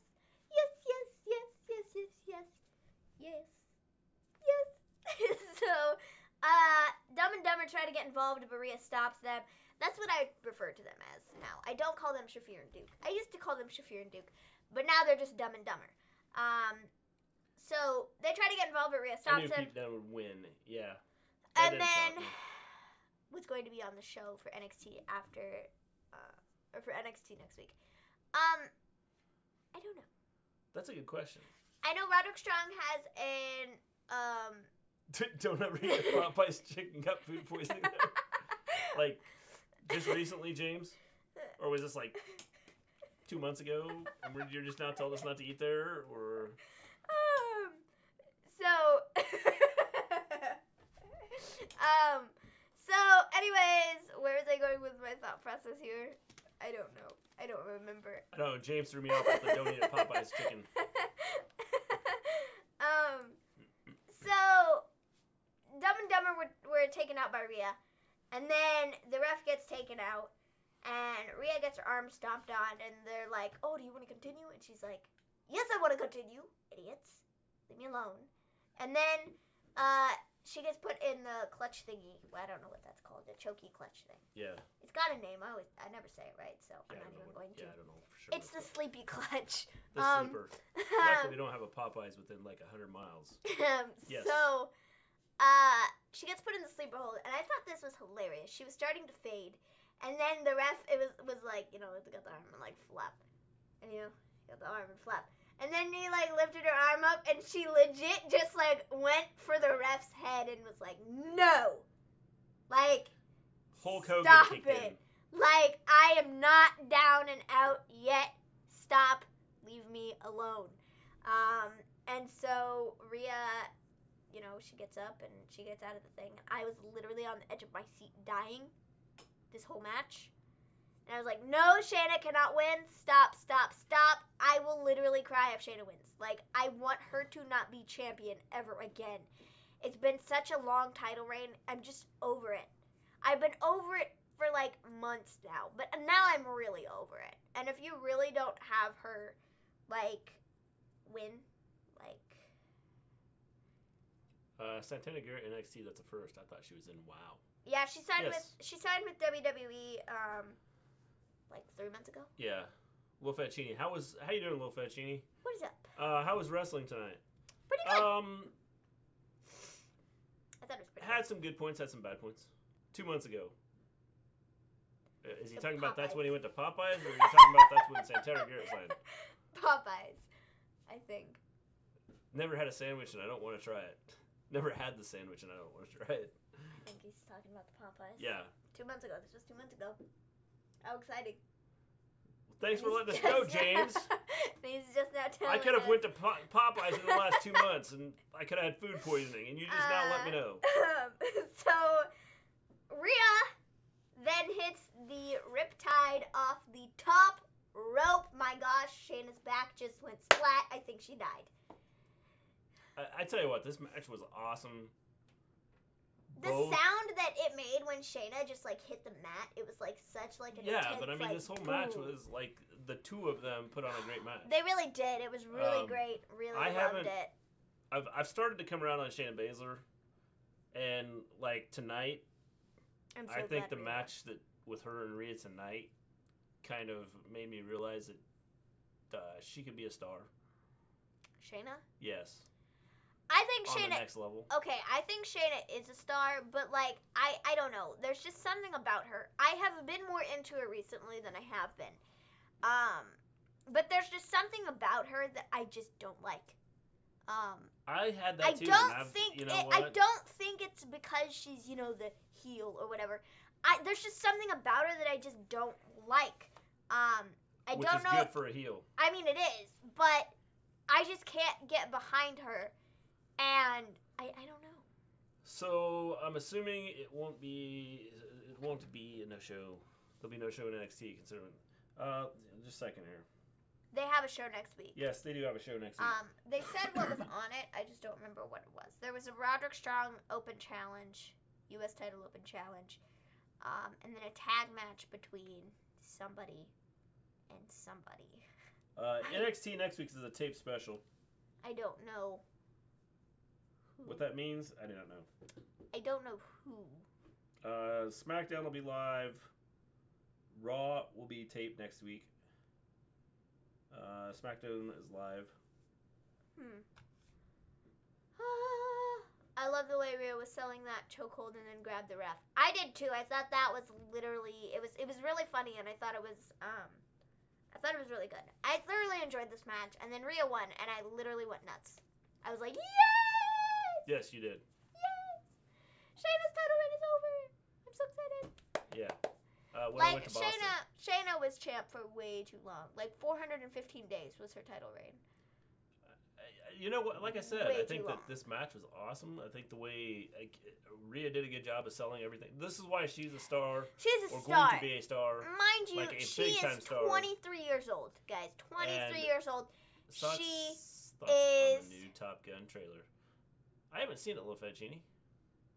yes, yes, yes, yes, yes, yes, yes, yes. So, Dumb and Dumber try to get involved, but Rhea stops them. That's what I refer to them as now. I don't call them Shafir and Duke. I used to call them Shafir and Duke, but now they're just Dumb and Dumber. So they try to get involved, but Rhea stops them. I knew Pete Dunne would win, yeah. And then was going to be on the show for NXT after, or for NXT next week. I don't know. That's a good question. I know Roderick Strong has an Don't ever eat Popeye's chicken cup food poisoning. Like, just recently, James? Or was this like 2 months ago? And you're just now telling us not to eat there? Or... So anyways, where was I going with my thought process here? I don't know. I don't remember. I don't know. James threw me off with the don't eat at Popeye's chicken. So Dumb and Dumber were taken out by Rhea, and then the ref gets taken out, and Rhea gets her arm stomped on, and they're like, "Oh, do you want to continue?" And she's like, "Yes, I want to continue, idiots. Leave me alone." And then she gets put in the clutch thingy. Well, I don't know what that's called. The chokey clutch thing. Yeah. It's got a name. I never say it right, so I'm not even going to. Yeah, I don't know for sure. It's the sleepy clutch. The sleeper. Luckily, we don't have a Popeyes within like 100 miles. Yes. So, she gets put in the sleeper hold, and I thought this was hilarious. She was starting to fade, and then the ref, it was like, you know, it's got the arm and like flap, and you know, got the arm and flap. And then he, like, lifted her arm up, and she legit just, like, went for the ref's head and was like, no. Like, Hulk Hogan stop kicked it. in. Like, I am not down and out yet. Stop. Leave me alone. And so Rhea, you know, she gets up and she gets out of the thing. I was literally on the edge of my seat dying this whole match. And I was like, no, Shayna cannot win. Stop, stop, stop. I will literally cry if Shayna wins. Like, I want her to not be champion ever again. It's been such a long title reign. I'm just over it. I've been over it for, like, months now. But now I'm really over it. And if you really don't have her, like, win, like... Santana, Garrett, NXT, that's the first. I thought she was in WoW. Yeah, she signed Yes. with WWE, like 3 months ago. Yeah. Lil Fettuccine. How you doing, Lil Fettuccine? What is up? How was wrestling tonight? Pretty good. I thought it was pretty Had some good points, had some bad points. 2 months ago. Is he The talking about that's Popeyes. when he went to Popeyes, or are you talking about that's when Santana Garrett signed? Popeyes, I think. Never had a sandwich and I don't want to try it. Never had the sandwich and I don't want to try it. I think he's talking about the Popeyes. Yeah. 2 months ago. This was 2 months ago. How exciting. Thanks for letting us know, James. He's just now telling I could have us. went to Popeyes in the last 2 months and I could have had food poisoning and you just now let me know. So, Rhea then hits the Riptide off the top rope. My gosh, Shayna's back just went splat. I think she died. I tell you what, this match was awesome. The sound that it made when Shayna just like hit the mat, it was like such like an intense, but I mean, like, this whole boom. match was like the two of them put on a great match. They really did. It was really great. Really loved it. I've started to come around on Shayna Baszler, and like tonight, I think the match that with her and Rhea tonight kind of made me realize that she could be a star. Shayna? Yes. I think on Shayna. The next level. Okay, I think Shayna is a star, but like I don't know. There's just something about her. I have been more into her recently than I have been. But there's just something about her that I just don't like. I had that too. I don't think it's because she's, you know, the heel or whatever. There's just something about her that I just don't like. Which don't is know. Good for a heel. I mean, it is, but I just can't get behind her, and I don't know. So I'm assuming it won't be a no-show. There'll be no show in NXT considering. Just a second here. They have a show next week. Yes, they do have a show next week. They said what was on it. I just don't remember what it was. There was a Roderick Strong Open Challenge, U.S. Title Open Challenge, and then a tag match between somebody and somebody. NXT next week is a tape special. I don't know who. What that means, I do not know. I don't know who. SmackDown will be live. Raw will be taped next week. SmackDown is live. I love the way Rhea was selling that chokehold and then grabbed the ref. I did too. I thought that was literally it was really funny, and I thought it was really good. I thoroughly enjoyed this match, and then Rhea won, and I literally went nuts. I was like, yes! Yes, you did. Yes! Shayna's title reign is over. I'm so excited. Yeah. When I went to Boston. Shayna was champ for way too long. Like 415 days was her title reign. You know what? Like I said, Way I think too that long. this match was awesome. I think the way Rhea did a good job of selling everything. This is why she's a star. She's a or star. going to be a star. Mind you, like a she big-time is star. 23 years old, guys. 23 years old. Thoughts She on is. the new Top Gun trailer. I haven't seen it, Lil Fettuccine.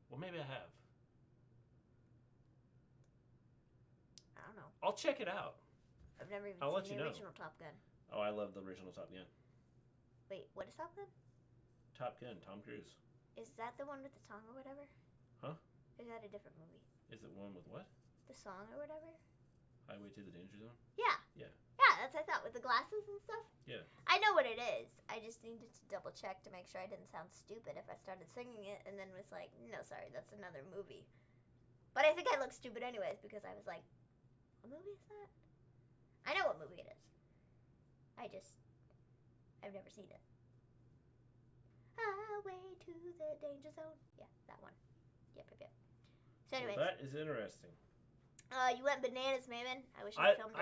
Well, maybe I have. I don't know. I'll check it out. I've never even I'll let seen you the know. original Top Gun. Oh, I love the original Top Gun. Wait, what is Top Gun? Top Gun, Tom Cruise. Is that the one with the song or whatever? Huh? Is that a different movie? Is it one with what? The song or whatever? Highway to the Danger Zone? Yeah. Yeah. Yeah, that's what I thought, with the glasses and stuff. Yeah. I know what it is. I just needed to double check to make sure I didn't sound stupid if I started singing it and then was like, no, sorry, that's another movie. But I think I look stupid anyways because I was like, what movie is that? I know what movie it is. I've never seen it. Highway to the Danger Zone. Yeah, that one. Yep. So anyways. Well, that is interesting. You went bananas, Maven. I wish I filmed it.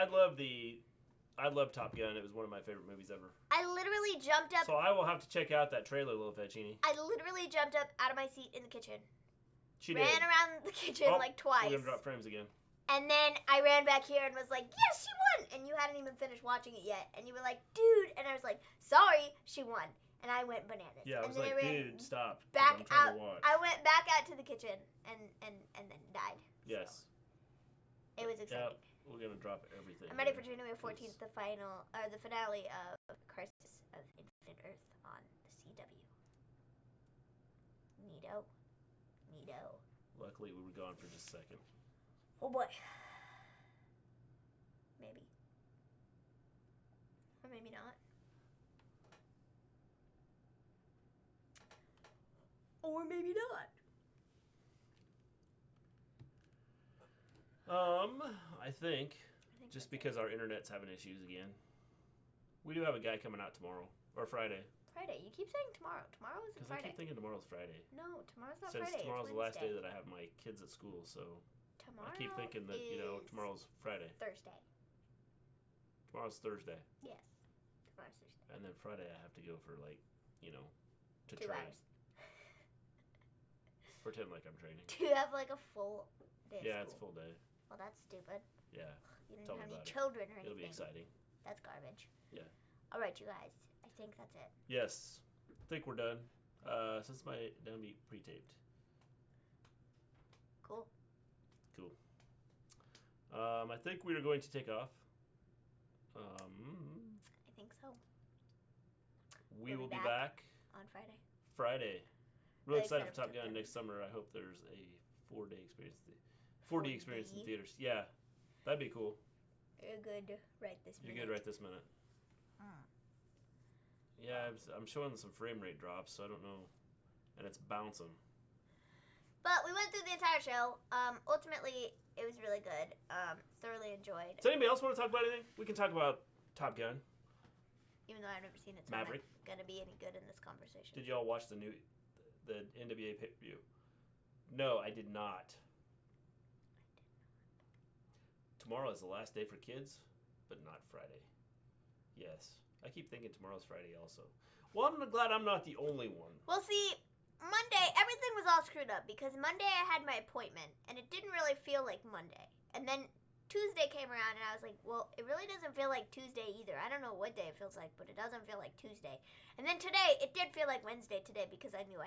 I love Top Gun. It was one of my favorite movies ever. I literally jumped up. So I will have to check out that trailer, little Fetchini. I literally jumped up out of my seat in the kitchen. She ran did. around the kitchen like twice. We're gonna drop frames again. And then I ran back here and was like, yes, she won! And you hadn't even finished watching it yet. And you were like, dude. And I was like, sorry, she won. And I went bananas. Yeah, I was like, dude, stop. Back I'm trying out. to watch. I went back out to the kitchen and then died. Yes. So it was exciting. Yep. We're gonna drop everything. I'm ready for January 14th, the finale of Crisis of Infinite Earth on the CW. Neato. Luckily, we were gone for just a second. Oh boy. Maybe. Or maybe not. Or maybe not. I think just because our internet's having issues again. We do have a guy coming out tomorrow. Or Friday. Friday. You keep saying tomorrow. Tomorrow isn't Friday. Because I keep thinking tomorrow's Friday. No, tomorrow's not Since Friday. tomorrow's it's the last day Wednesday. that I have my kids at school, so Tomorrow I keep thinking that, tomorrow's Friday. Thursday. Tomorrow's Thursday. Yes. Tomorrow's Thursday. And then Friday I have to go for to 2 train. hours. Pretend like I'm training. Do you have like a full day of Yeah, school? it's a full day. Well, that's stupid. Yeah. You don't Tell have me any about it. children or anything. It'll be exciting. That's garbage. Yeah. All right, you guys. I think that's it. Yes. I think we're done. Since my downbeat pre-taped. Cool. I think we are going to take off. I think so. We will be back on Friday. Really Really excited for excited Top Gun next summer. I hope there's a 4D experience in theaters. Yeah, that'd be cool. You're good right this minute. You're good right this minute. Yeah, I'm showing some frame rate drops, so I don't know, and it's bouncing. But we went through the entire show. Ultimately, it was really good. Thoroughly enjoyed. Does anybody else want to talk about anything? We can talk about Top Gun. Even though I've never seen it, so Maverick. I'm not gonna be any good in this conversation. Did y'all watch the NWA pay-per-view? No, I did not. Tomorrow is the last day for kids, but not Friday. Yes. I keep thinking tomorrow's Friday also. Well, I'm glad I'm not the only one. Well, see, Monday, everything was all screwed up because Monday I had my appointment, and it didn't really feel like Monday. And then Tuesday came around, and I was like, well, it really doesn't feel like Tuesday either. I don't know what day it feels like, but it doesn't feel like Tuesday. And then today, it did feel like Wednesday today because I knew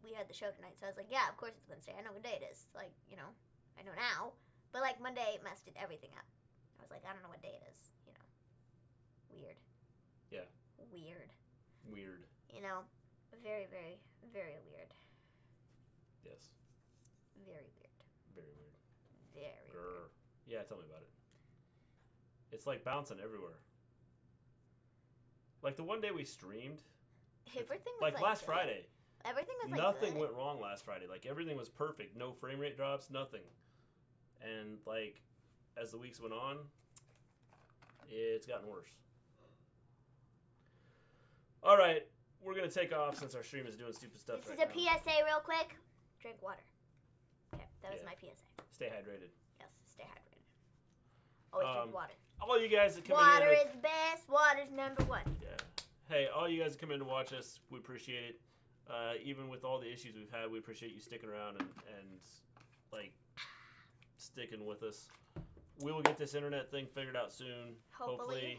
we had the show tonight. So I was like, yeah, of course it's Wednesday. I know what day it is. Like, I know now. But, like, Monday messed everything up. I was like, I don't know what day it is. Weird. Yeah. Weird. Very, very, very weird. Yes. Very weird. Very weird. Very weird. Yeah, tell me about it. It's like bouncing everywhere. Like the one day we streamed. Everything was like last good. Friday. Everything was like nothing good. went wrong last Friday. Like everything was perfect. No frame rate drops. Nothing. And like as the weeks went on, it's gotten worse. All right, we're gonna take off since our stream is doing stupid stuff. This right is a now. PSA, real quick. Drink water. Okay, that was my PSA. Stay hydrated. Yes, stay hydrated. Always drink water. All you guys that come water in here. Water is the best. Water's number one. Yeah. Hey, all you guys that come in to watch us, we appreciate it. Even with all the issues we've had, we appreciate you sticking around and like sticking with us. We will get this internet thing figured out soon. Hopefully.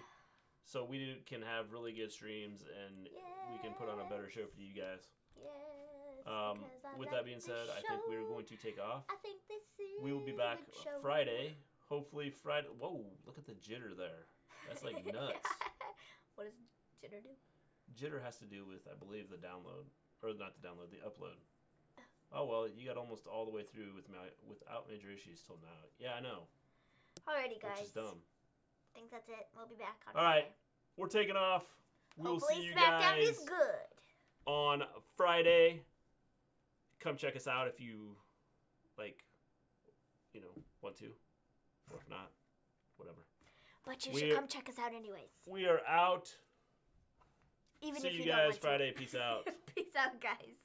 So we can have really good streams and we can put on a better show for you guys. Yes. With that being said, I think we're going to take off. I think this is we will be back Friday. Hopefully Friday. Whoa, look at the jitter there. That's like nuts. What does jitter do? Jitter has to do with, I believe, the download. Or not the download, the upload. Oh, well, you got almost all the way through without major issues till now. Yeah, I know. Alrighty, guys. Which is dumb. I think that's it. We'll be back on Alright, Friday. we're taking off. We'll Hopefully see you SmackDown guys is good. on Friday. Come check us out if you, want to. Or if not, whatever. But you should come check us out anyways. We are out. Even see if you you guys don't want Friday. To. Peace out. Peace out, guys.